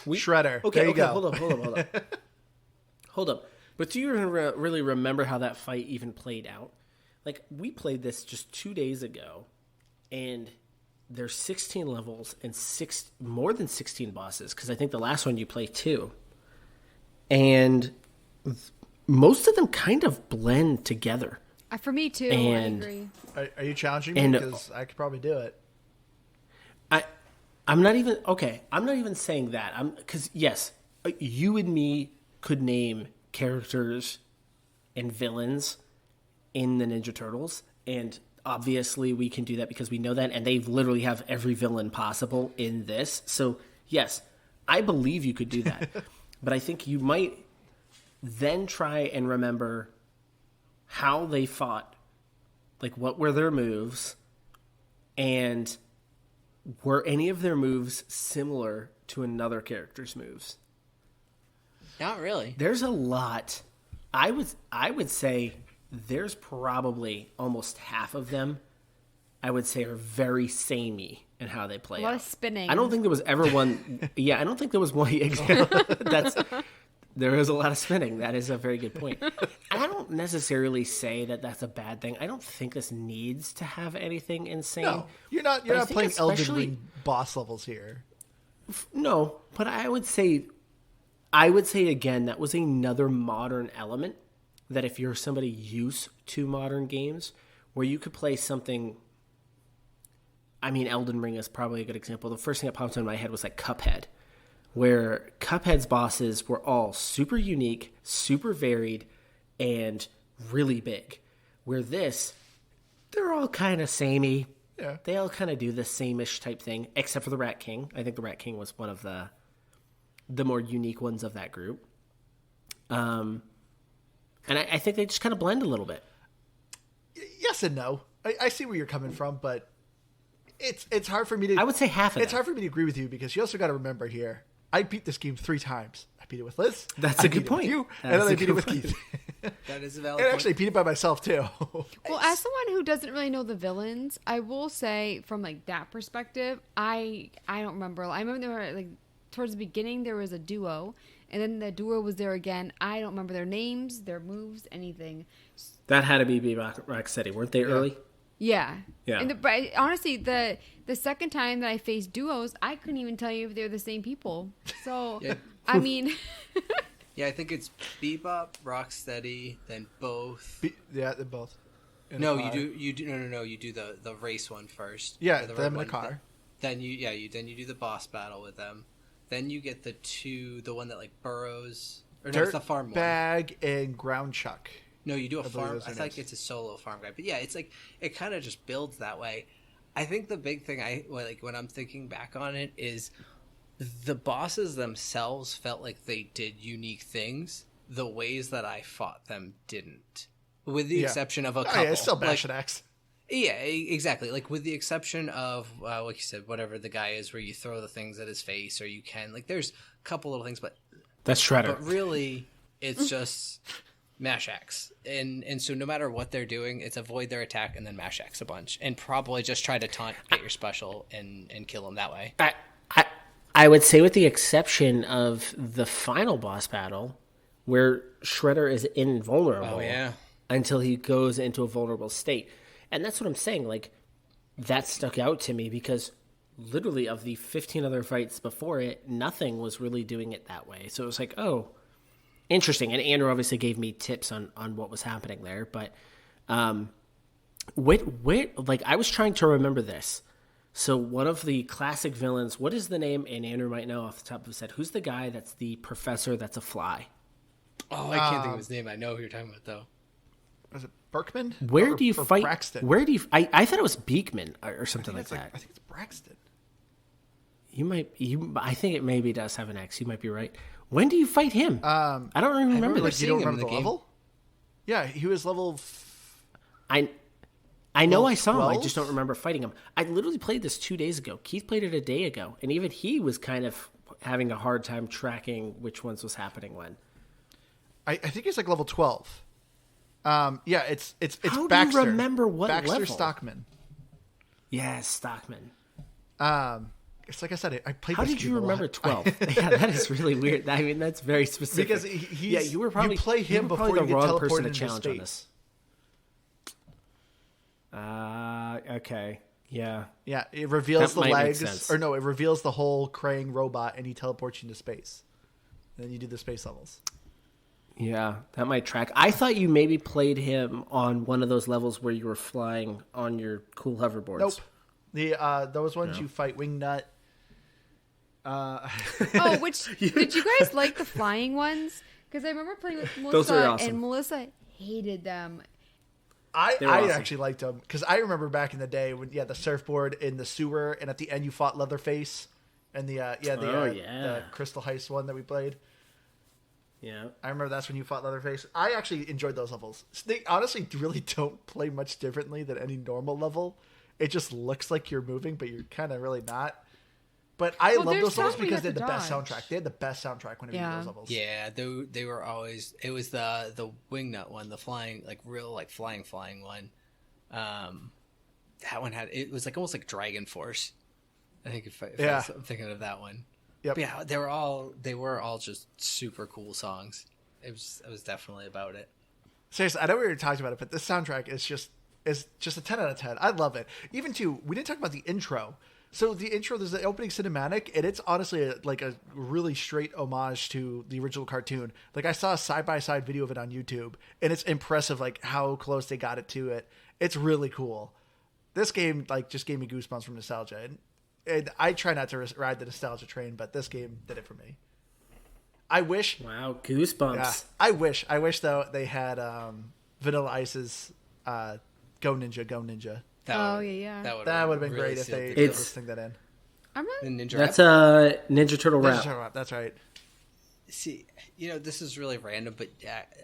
Shredder. Okay, there you go. Hold up. Hold up. But do you really remember how that fight even played out? Like, we played this just 2 days ago, and there's 16 levels and more than 16 bosses, because I think the last one you play 2. And most of them kind of blend together. For me, too. And I agree. Are you challenging me? Because I could probably do it. I'm not even saying that. Because, yes, you and me could name characters and villains in the Ninja Turtles, and obviously we can do that because we know that, and they literally have every villain possible in this. So yes, I believe you could do that. But I think you might then try and remember how they fought, like what were their moves, and were any of their moves similar to another character's moves. Not really. There's a lot. I would say there's probably almost half of them I would say are very samey in how they play. A lot of spinning. I don't think there was ever one. Yeah, I don't think there was one. There is a lot of spinning. That is a very good point. And I don't necessarily say that that's a bad thing. I don't think this needs to have anything insane. No, you're not playing Elden Ring boss levels here. No, but I would say again, that was another modern element that if you're somebody used to modern games, where you could play something. I mean, Elden Ring is probably a good example. The first thing that popped into my head was like Cuphead, where Cuphead's bosses were all super unique, super varied, and really big. Where this, they're all kind of samey. Yeah. They all kind of do the same-ish type thing, except for the Rat King. I think the Rat King was one of the more unique ones of that group. And I think they just kind of blend a little bit. Yes and no. I see where you're coming from, but it's hard for me to... I would say half of It's hard for me to agree with you because you also got to remember here, I beat this game 3 times. I beat it with Liz. That's a good point. You, and then I beat it with Keith. That is a valid And point. actually, I beat it by myself too. Well, as someone who doesn't really know the villains, I will say from like that perspective, I don't remember. I remember there were, like towards the beginning there was a duo, and then the duo was there again. I don't remember their names, their moves, anything. That had to be Rocksteady, weren't they early? Yeah. Yeah. But honestly, the second time that I faced duos, I couldn't even tell you if they were the same people. So, Yeah. I mean... Yeah, I think it's Bebop, Rocksteady, then both. Yeah, they're both. No, you do. No. You do the race one first. Yeah, the them in a car. Then you do the boss battle with them. Then you get the one that like burrows. Or no, it's the farm one. Bag and Ground Chuck. No, you do a farm. those I are thought next. it's a solo farm guy, but yeah, it's like it kind of just builds that way. I think the big thing when I'm thinking back on it is the bosses themselves felt like they did unique things. The ways that I fought them didn't, with the exception of a couple. Oh, yeah, it's still Bash like, and X. Yeah, exactly. Like with the exception of like you said, whatever the guy is, where you throw the things at his face, or you can like. There's a couple little things, but That's Shredder. But really, it's just mash X, and so no matter what they're doing, it's avoid their attack and then mash X a bunch, and probably just try to taunt, get your special, and kill them that way. I would say with the exception of the final boss battle, where Shredder is invulnerable Oh yeah. until he goes into a vulnerable state. And that's what I'm saying. Like, that stuck out to me because literally of the 15 other fights before it, nothing was really doing it that way. So it was like, oh, interesting. And Andrew obviously gave me tips on what was happening there. But like, I was trying to remember this. So one of the classic villains, what is the name? And Andrew might know off the top of his head. Who's the guy that's the professor that's a fly? Oh, I can't think of his name. I know who you're talking about though. Was it Berkman? Where do you or fight? Braxton? Where do you? I thought it was Beekman or something like that. I think it's Braxton. I think it maybe does have an X. You might be right. When do you fight him? I don't even remember. Like, This. you don't seeing him remember in the the game. level? Yeah, he was level... I know I saw him. I 12? just don't remember fighting him. I literally played this 2 days ago. Keith played it a day ago, and even he was kind of having a hard time tracking which ones was happening when. I think he's like level 12. Yeah, it's How Baxter. do you remember what Baxter level? Stockman. Yeah, Stockman. God, it's like I said, I played. How this did game you a lot. remember 12? Yeah, that is really weird. I mean, that's very specific. Because you were probably you play him were before probably you the get wrong person teleported to into challenge on space. this. Okay, yeah. Yeah, it reveals That the might make legs, sense. or no, it reveals the whole Krang robot, and he teleports you into space. And then you do the space levels. Yeah, that might track. I thought you maybe played him on one of those levels where you were flying on your cool hoverboards. Nope. Those ones you fight Wingnut. Oh, did you guys like the flying ones? Because I remember playing with Melissa, Those are awesome. and Melissa hated them. I awesome. actually liked them because I remember back in the day when the surfboard in the sewer, and at the end you fought Leatherface, and the Crystal Heist one that we played. Yeah. I remember that's when you fought Leatherface. I actually enjoyed those levels. They honestly really don't play much differently than any normal level. It just looks like you're moving, but you're kind of really not. But I love those levels because they had the best soundtrack. They had the best soundtrack whenever you did those levels. Yeah, they were always. It was the Wingnut one, the flying, like real, like flying one. That one it was like almost like Dragon Force. I think I'm thinking of that one. Yep. But yeah, they were all just super cool songs. It was definitely about it. Seriously, I know we already talked about it, but this soundtrack is just a 10 out of 10. I love it. Even too, we didn't talk about the intro. So the intro, there's the opening cinematic, and it's honestly a really straight homage to the original cartoon. Like, I saw a side-by-side video of it on YouTube, and it's impressive, like, how close they got it to it. It's really cool. This game, like, just gave me goosebumps from nostalgia. And I try not to ride the nostalgia train, but this game did it for me. I wish... Wow, goosebumps. Yeah, I wish, though, they had Vanilla Ice's Go Ninja, Go Ninja. That would have been great if they could sing that in. I'm not. The Ninja That's a Ninja Turtle rap. Ninja Turtle rap, that's right. See, this is really random, but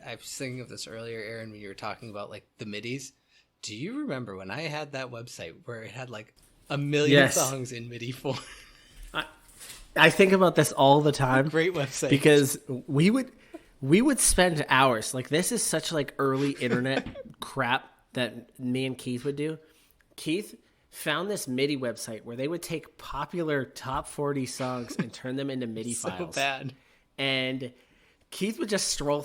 I was thinking of this earlier, Aaron, when you were talking about like the midis. Do you remember when I had that website where it had like a million songs in MIDI form? I think about this all the time. Great website. Because we would spend hours. Like, this is such like early internet crap that me and Keith would do. Keith found this MIDI website where they would take popular top 40 songs and turn them into MIDI files. So bad. And Keith would just scroll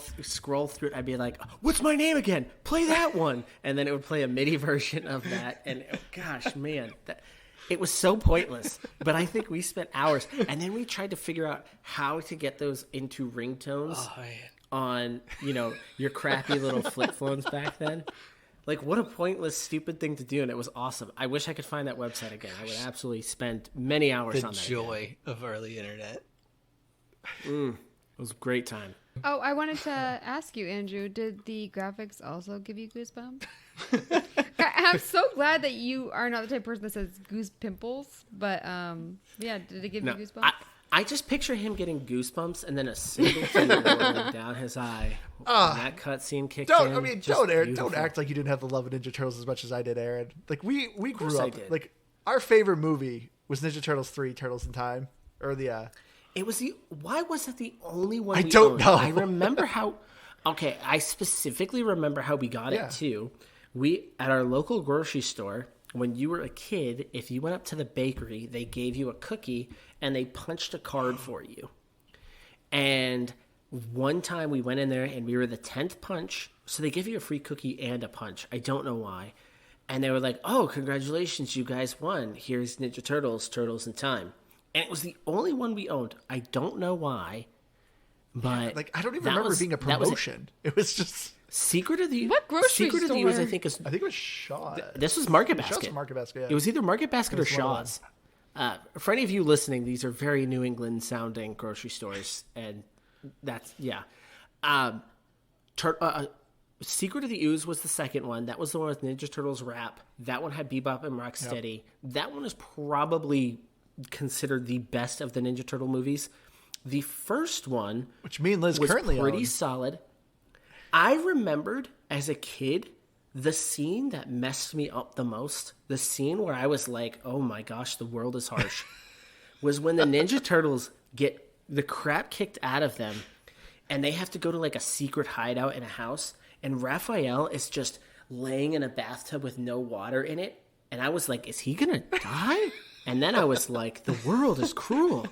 through it. I'd be like, "What's my name again? Play that one." And then it would play a MIDI version of that. And gosh, man, it was so pointless. But I think we spent hours. And then we tried to figure out how to get those into ringtones on, your crappy little flip phones back then. Like, what a pointless, stupid thing to do, and it was awesome. I wish I could find that website again. I would absolutely spend many hours on that. The joy of early internet. It was a great time. Oh, I wanted to ask you, Andrew, did the graphics also give you goosebumps? I'm so glad that you are not the type of person that says goose pimples, but yeah, did it give you goosebumps? I just picture him getting goosebumps and then a single tear rolling down his eye. And that cutscene kicked in. Don't act like you didn't have the love of Ninja Turtles as much as I did, Aaron. Like, we grew up. Like, our favorite movie was Ninja Turtles 3, Turtles in Time. Or why was it the only one I don't know. I remember how... Okay, I specifically remember how we got it, too. At our local grocery store, when you were a kid, if you went up to the bakery, they gave you a cookie and they punched a card for you. And one time we went in there and we were the 10th punch. So they give you a free cookie and a punch. I don't know why. And they were like, "Oh, congratulations, you guys won. Here's Ninja Turtles, Turtles in Time." And it was the only one we owned. I don't know why. But like, I don't even remember being a promotion. It was just... Secret of the store? The Use, I think it was Shaw. This was Market Basket. Shaw's Market Basket, yeah. It was either Market Basket or Shaw's. For any of you listening, these are very New England sounding grocery stores, and that's Secret of the Ooze was the second one. That was the one with Ninja Turtles rap. That one had Bebop and Rocksteady. Yep. That one is probably considered the best of the Ninja Turtle movies. The first one, which me and Liz was currently pretty own. solid. I remembered as a kid the scene that messed me up the most, the scene where I was like, "Oh my gosh, the world is harsh," was when the Ninja Turtles get the crap kicked out of them and they have to go to like a secret hideout in a house, and Raphael is just laying in a bathtub with no water in it. And I was like, "Is he gonna die?" And then I was like, the world is cruel.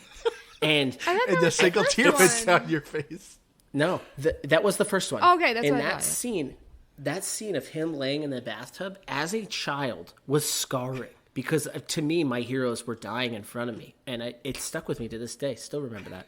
And And the single tear went down your face. no, that was the first one. Okay, that's and what I that thought. that scene of him laying in the bathtub as a child was scarring because to me, my heroes were dying in front of me, and it stuck with me to this day. Still remember that.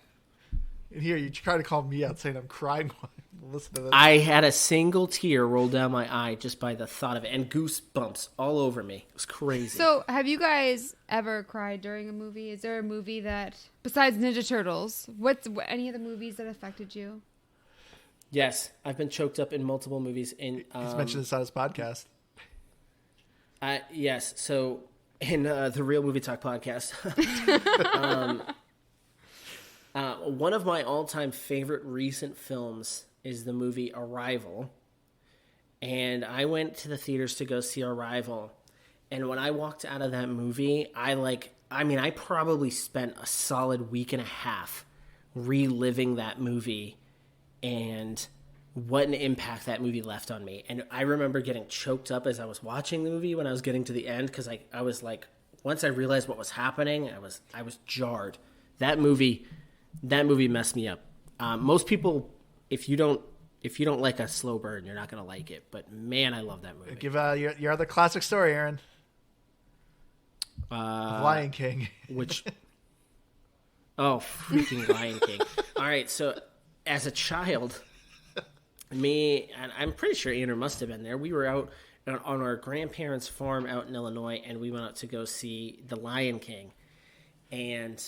And here, you try to call me out saying I'm crying while I listen to this. I had a single tear roll down my eye just by the thought of it, and goosebumps all over me. It was crazy. So, have you guys ever cried during a movie? Is there a movie that, besides Ninja Turtles, any other movies that affected you? Yes, I've been choked up in multiple movies. He's mentioned this on his podcast. Yes, so in the Real Movie Talk podcast, one of my all-time favorite recent films is the movie Arrival. And I went to the theaters to go see Arrival. And when I walked out of that movie, I probably spent a solid week and a half reliving that movie and what an impact that movie left on me. And I remember getting choked up as I was watching the movie when I was getting to the end, because I was like, once I realized what was happening, I was jarred. That movie messed me up. Most people, if you don't like a slow burn, you're not gonna like it. But man, I love that movie. Give your other classic story, Aaron. Lion King. Freaking Lion King. All right, so as a child, me, and I'm pretty sure Andrew must have been there, we were out on our grandparents' farm out in Illinois, and we went out to go see The Lion King. And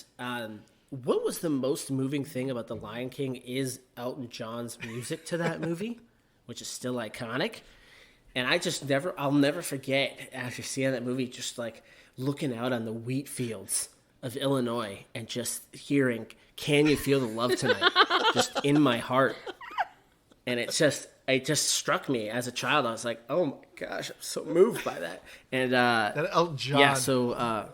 what was the most moving thing about The Lion King is Elton John's music to that movie, which is still iconic. And I'll never forget after seeing that movie, just like looking out on the wheat fields of Illinois and just hearing, "Can you feel the love tonight?" just in my heart. And it just struck me as a child. I was like, oh my gosh, I'm so moved by that. And that Elton John. Yeah, so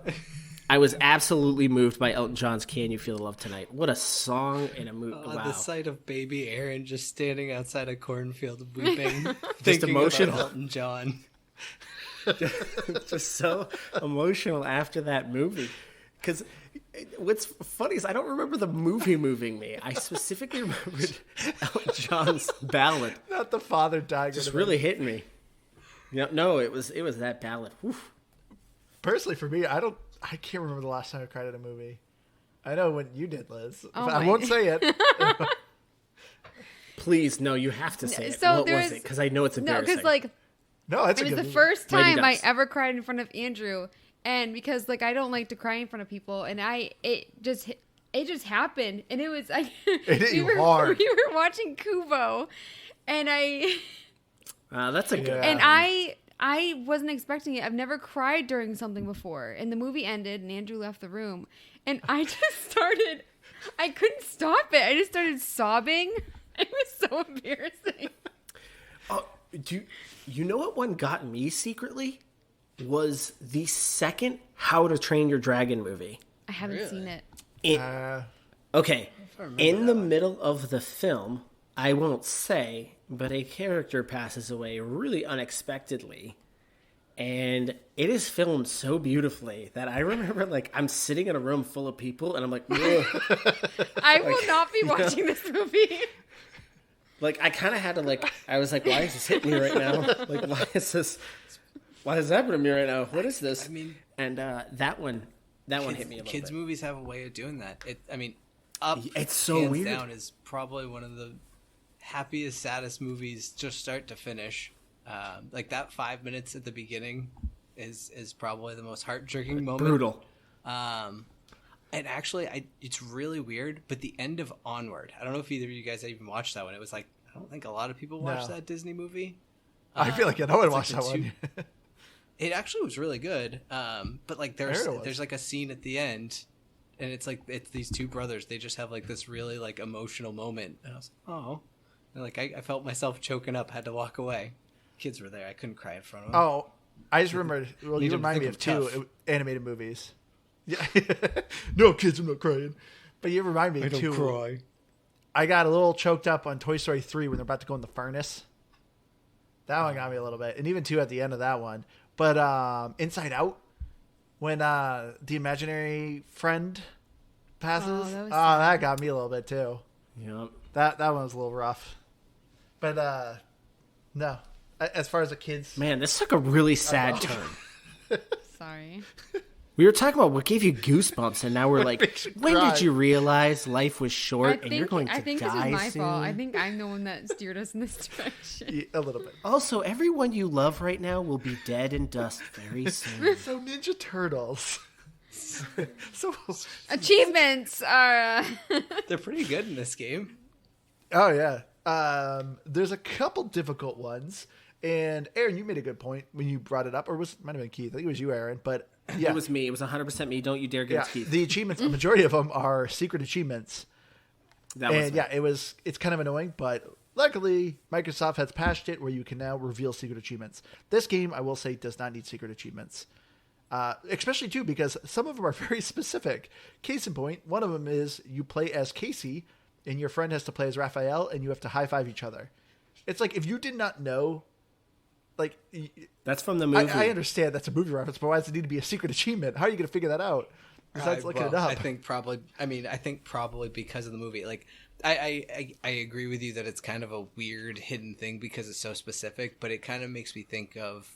I was absolutely moved by Elton John's "Can You Feel the Love Tonight." What a song and a movie. Wow. The sight of baby Aaron just standing outside a cornfield weeping, just thinking emotional. about Elton John. Just so emotional after that movie. Because what's funny is I don't remember the movie moving me. I specifically remembered Elton John's ballad. Not the father dying. Just really hitting me. No, it was that ballad. Oof. Personally, for me, I can't remember the last time I cried at a movie. I know when you did, Liz. Oh I won't say it. Please, no, you have to say it. So what was it? Because I know it's embarrassing. No, because No, that's a it was good the movie. first Mighty time I Ducks. ever cried in front of Andrew, and because I don't like to cry in front of people, and it just happened, and it was like It hit you hard. We were watching Kubo, and that's a good Yeah. and I wasn't expecting it. I've never cried during something before, and the movie ended, and Andrew left the room, and I couldn't stop it. I just started sobbing. It was so embarrassing. Oh, you know what one got me secretly? Was the second How to Train Your Dragon movie. I haven't seen it. Okay, in the middle of the film, I won't say, but a character passes away really unexpectedly. And it is filmed so beautifully that I remember, I'm sitting in a room full of people, and I'm like, whoa. I will not be watching this movie. I kind of had to, I was like, why is this hitting me right now? Why is that happening to me right now? What is this? I mean, and that one hit me a little kids' bit. movies have a way of doing that. Up, It's so hands weird. down, is probably one of the happiest, saddest movies, just start to finish. That 5 minutes at the beginning is probably the most heart-jerking moment. Brutal. And actually, it's really weird, but the end of Onward, I don't know if either of you guys even watched that one. It was I don't think a lot of people watched that Disney movie. I feel like I know I it's watched like that the one. It actually was really good. But there's a scene at the end, and it's these two brothers. They just have this really emotional moment, and I was like, oh, and I felt myself choking up. Had to walk away. Kids were there. I couldn't cry in front of them. Oh, I just remembered. Well, you to remind me think of of two tough. animated movies. Yeah. No, kids, I'm not crying. But you remind me too. cry. I got a little choked up on Toy Story 3 when they're about to go in the furnace. That one got me a little bit. And even 2 at the end of that one. But Inside Out, when the imaginary friend passes. Oh, Oh, that was that got me a little bit too. Yep. That one was a little rough. But no, as far as the kids, Man, this took a really sad turn. Sorry. We were talking about what gave you goosebumps, and now we're like, makes you when cry. did you realize life was short and you're going to I think this die is my soon? fault. I think I'm the one that steered us in this direction. yeah, a little bit. Also, everyone you love right now will be dead in dust very soon. So Ninja Turtles. so Achievements are. They're pretty good in this game. oh yeah. There's a couple difficult ones, and Aaron, you made a good point when you brought it up, or might have been Keith. I think it was you, Aaron, but. Yeah. It was me. It was 100% me. Don't you dare get it, Keith. The achievements, a majority of them are secret achievements. That was And yeah, it's kind of annoying, but luckily Microsoft has patched it where you can now reveal secret achievements. This game, I will say, does not need secret achievements. Especially too, because some of them are very specific. Case in point, one of them is you play as Casey and your friend has to play as Raphael and you have to high five each other. It's like, if you did not know, like, That's from the movie. I understand that's a movie reference, but why does it need to be a secret achievement? How are you going to figure that out? Besides looking it up. I think probably because of the movie. Like, I agree with you that it's kind of a weird hidden thing because it's so specific, but it kind of makes me think of,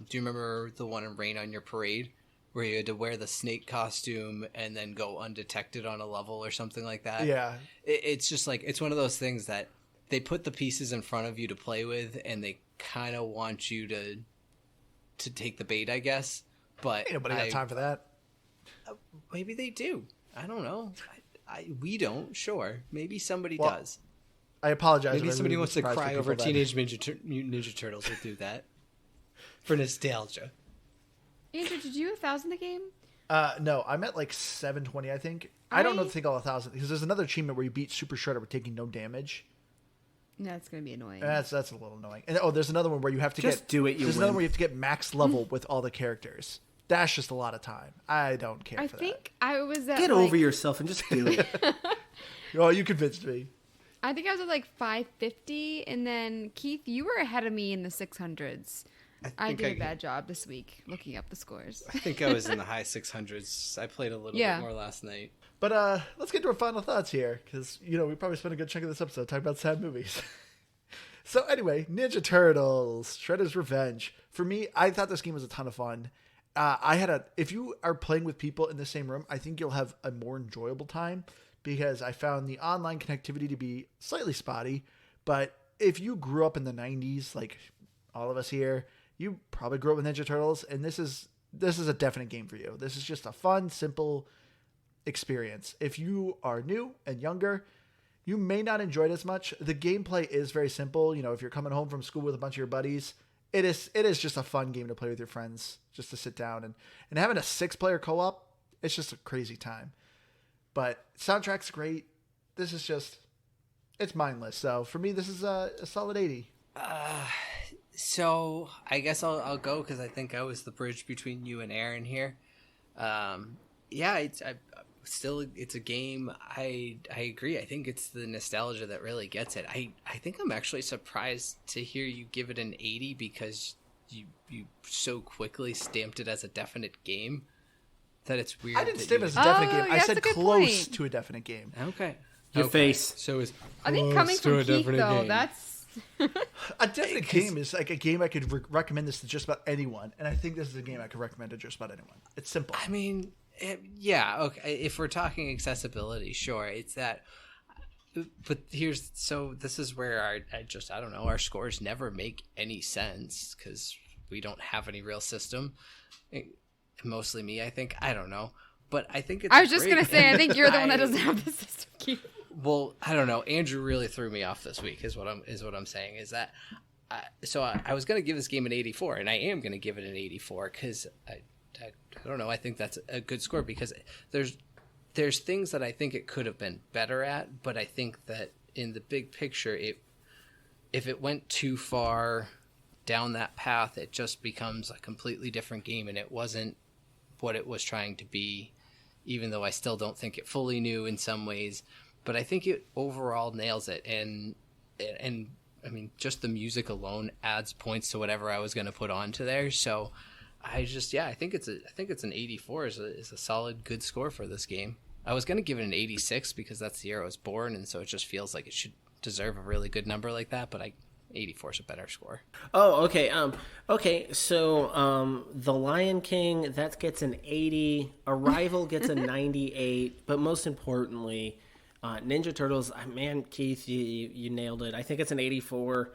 do you remember the one in Rain on Your Parade where you had to wear the snake costume and then go undetected on a level or something like that? Yeah. It's just like, it's one of those things that they put the pieces in front of you to play with and they kind of want you to take the bait, I guess. But Ain't nobody got time for that. Maybe they do. I don't know. We don't. Sure. Maybe somebody Well, does. I apologize. Maybe if I somebody really wants to surprised cry the over people that- Teenage Mutant Ninja Turtles will do that for nostalgia. Andrew, did you 1,000 the game? No, I'm at like 720, I think. I don't know if I think all 1,000 because there's another achievement where you beat Super Shredder with taking no damage. No, that's gonna be annoying. That's a little annoying. And there's another one where you have to Just get do it, you There's another win. one where you have to get max level with all the characters. That's just a lot of time. I don't care I for think I was at Get like, over yourself and just do it. that. Oh, you convinced me. I think I was at like 550, and then Keith, you were ahead of me in the 600s. I think did a bad job this week looking up the scores. I think I was in the high 600s. I played a little bit more last night. But let's get to our final thoughts here because we probably spent a good chunk of this episode talking about sad movies. So anyway, Ninja Turtles, Shredder's Revenge. For me, I thought this game was a ton of fun. If you are playing with people in the same room, I think you'll have a more enjoyable time because I found the online connectivity to be slightly spotty. But if you grew up in the 90s, like all of us here, you probably grew up with Ninja Turtles, and this is a definite game for you. This is just a fun, simple experience. If you are new and younger, you may not enjoy it as much. The gameplay is very simple. If you're coming home from school with a bunch of your buddies, it is just a fun game to play with your friends, just to sit down and having a 6-player co-op. It's just a crazy time. But soundtrack's great. This is just, it's mindless. So for me, this is a solid 80. So I guess I'll go because I think I was the bridge between you and Aaron here. It's a game. I agree. I think it's the nostalgia that really gets it. I think I'm actually surprised to hear you give it an 80 because you so quickly stamped it as a definite game that it's weird. I didn't stamp it as a definite game. I that's said a good close point. to a definite game. Okay. Your face. So it's I think coming from Keith though, that's A definite game is like a game I could recommend this to just about anyone, and I think this is a game I could recommend to just about anyone. It's simple. I mean, yeah, okay. If we're talking accessibility, sure, it's that. But this is where I don't know, our scores never make any sense because we don't have any real system. Mostly me, I think. I don't know, but I think it's. I was just great. gonna say, I think you're the one that doesn't have the system, Keith. Well, I don't know. Andrew really threw me off this week. Is what I'm saying. Is that so? I was going to give this game an 84, and I am going to give it an 84 because I don't know. I think that's a good score because there's things that I think it could have been better at, but I think that in the big picture, if it went too far down that path, it just becomes a completely different game, and it wasn't what it was trying to be. Even though I still don't think it fully knew in some ways. But I think it overall nails it, and I mean, just the music alone adds points to whatever I was going to put onto there. So I think it's an 84 is a solid good score for this game. I was gonna give it an 86 because that's the year I was born, and so it just feels like it should deserve a really good number like that. But 84 is a better score. Oh, okay. So The Lion King, that gets an 80. Arrival gets a 98. But most importantly, Ninja Turtles, man, Keith, you nailed it. I think it's an 84.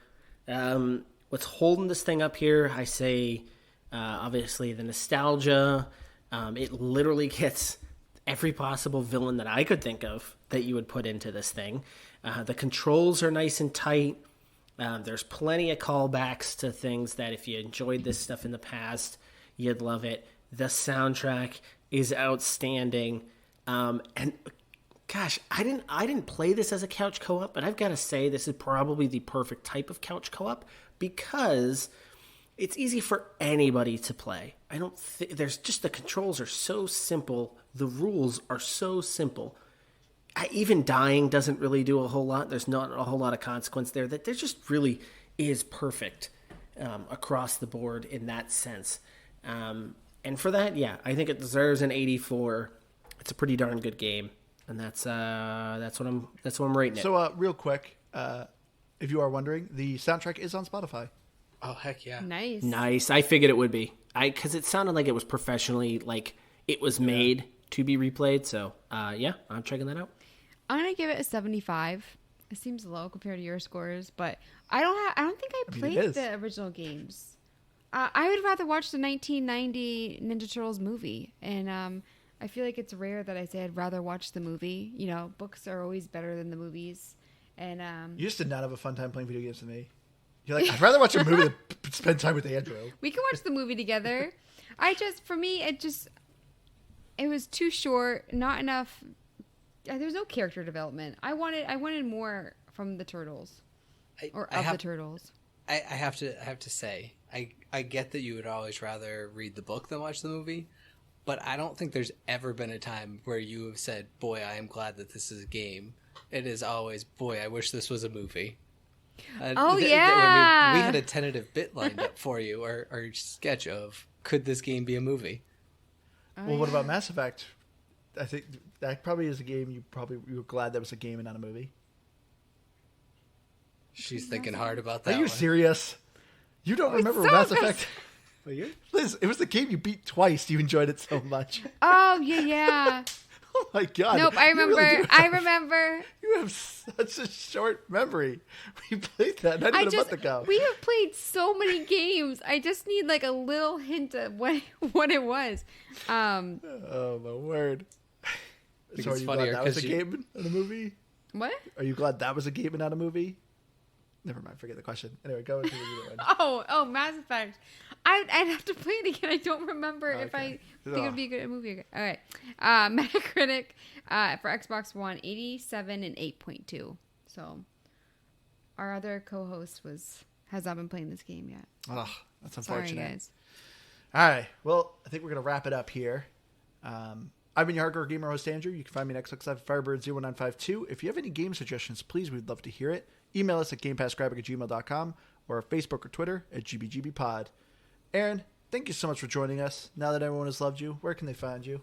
What's holding this thing up here, I say, obviously, the nostalgia. It literally gets every possible villain that I could think of that you would put into this thing. The controls are nice and tight. There's plenty of callbacks to things that if you enjoyed this stuff in the past, you'd love it. The soundtrack is outstanding. And gosh, I didn't play this as a couch co-op, but I've got to say this is probably the perfect type of couch co-op because it's easy for anybody to play. There's just the controls are so simple. The rules are so simple. Even dying doesn't really do a whole lot. There's not a whole lot of consequence there. That there just really is perfect across the board in that sense. And for that, yeah, I think it deserves an 84. It's a pretty darn good game, and that's what I'm rating it. So, real quick, if you are wondering, the soundtrack is on Spotify. Oh heck yeah! Nice. I figured it would be. Because it sounded like it was professionally, like it was made to be replayed. So, yeah, I'm checking that out. I'm gonna give it a 75. It seems low compared to your scores, but I don't think I played the original games. I would rather watch the 1990 Ninja Turtles movie, and I feel like it's rare that I say I'd rather watch the movie. You know, books are always better than the movies, and you just did not have a fun time playing video games with me. You're like, I'd rather watch a movie than spend time with Andrew. We can watch the movie together. For me, it was too short, not enough. There was no character development. I wanted more from the Turtles, the Turtles. I have to say, I get that you would always rather read the book than watch the movie, but I don't think there's ever been a time where you have said, "Boy, I am glad that this is a game." It is always, "Boy, I wish this was a movie." Yeah, we had a tentative bit lined up for you, or sketch of could this game be a movie? What about Mass Effect? I think that probably is a game you were glad that was a game and not a movie. She's thinking hard about that. Are you serious? You don't remember Mass Effect? Liz, it was the game you beat twice. You enjoyed it so much. Oh yeah. Oh my god. Nope, I remember. I remember. You have such a short memory. We played that not even a month ago. We have played so many games. I just need like a little hint of what it was. Oh my word. So are you glad that was a game and a movie? What? Are you glad that was a game and not a movie? Never mind, forget the question. Anyway, go into the other one. Oh, Mass Effect. I'd have to play it again. I don't remember if I think it would be a good movie again. All right. Metacritic for Xbox One, 87 and 8.2. So our other co-host has not been playing this game yet. Oh, that's unfortunate. Sorry, guys. All right. Well, I think we're going to wrap it up here. I've been your hardcore gamer host, Andrew. You can find me on Xbox Live Firebird0952. If you have any game suggestions, please, we'd love to hear it. Email us at gamepassgraphic@gmail.com or Facebook or Twitter at GBGBpod. Aaron, thank you so much for joining us. Now that everyone has loved you, where can they find you?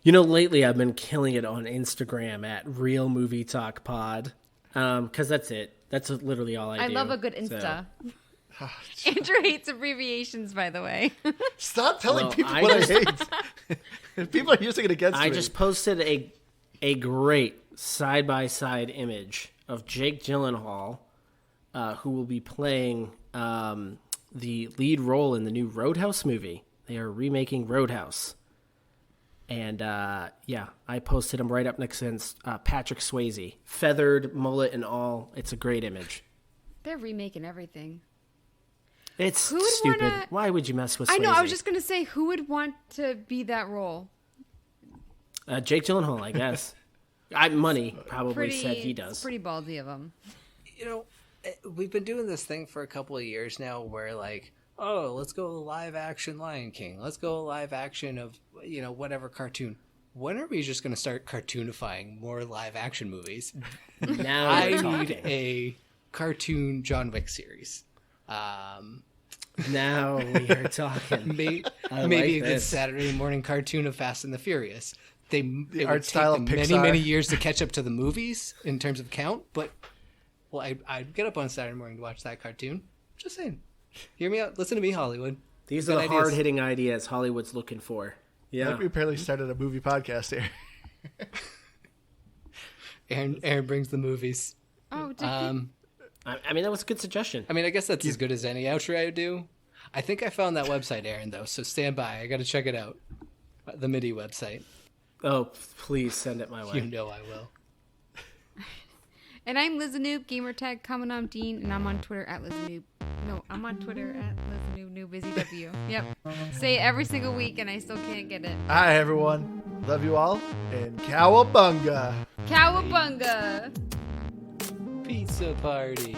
You know, lately I've been killing it on Instagram at Real Movie Talk Pod, because that's it. That's literally all I do. I love a good Insta. So. Andrew hates abbreviations, by the way. Stop telling people what I hate. People are using it against me. I just posted a great side-by-side image of Jake Gyllenhaal, who will be playing the lead role in the new Roadhouse movie. They are remaking Roadhouse. And, I posted him right up next to Patrick Swayze. Feathered, mullet, and all. It's a great image. They're remaking everything. It's stupid. Why would you mess with Swayze? I know, I was just going to say, who would want to be that role? Jake Gyllenhaal, I guess. Money probably said he does. It's pretty ballsy of him. You know, we've been doing this thing for a couple of years now where, like, oh, let's go live action Lion King. Let's go live action of, whatever cartoon. When are we just going to start cartoonifying more live action movies? Now I need a cartoon John Wick series. Now we are talking. Maybe I a like good this. Saturday morning cartoon of Fast and the Furious. It art would style take of them Pixar. many years to catch up to the movies in terms of count, but I'd get up on Saturday morning to watch that cartoon. Just saying. Hear me out. Listen to me, Hollywood. These Good are the ideas. hard-hitting ideas Hollywood's looking for. Yeah. Like we apparently started a movie podcast here. Aaron brings the movies. Oh, I mean, that was a good suggestion. I mean, I guess that's as good as any outro I would do. I think I found that website, Aaron, though, so stand by. I got to check it out. The MIDI website. Oh, please send it my way. You know I will. and I'm Lizanoop, gamertag Commandant Dean, and I'm on Twitter at Lizanoop. No, I'm on Twitter at Lizanoop, New Busy W. Yep. Say it every single week, and I still can't get it. Hi, everyone. Love you all. And cowabunga. Cowabunga! Pizza party.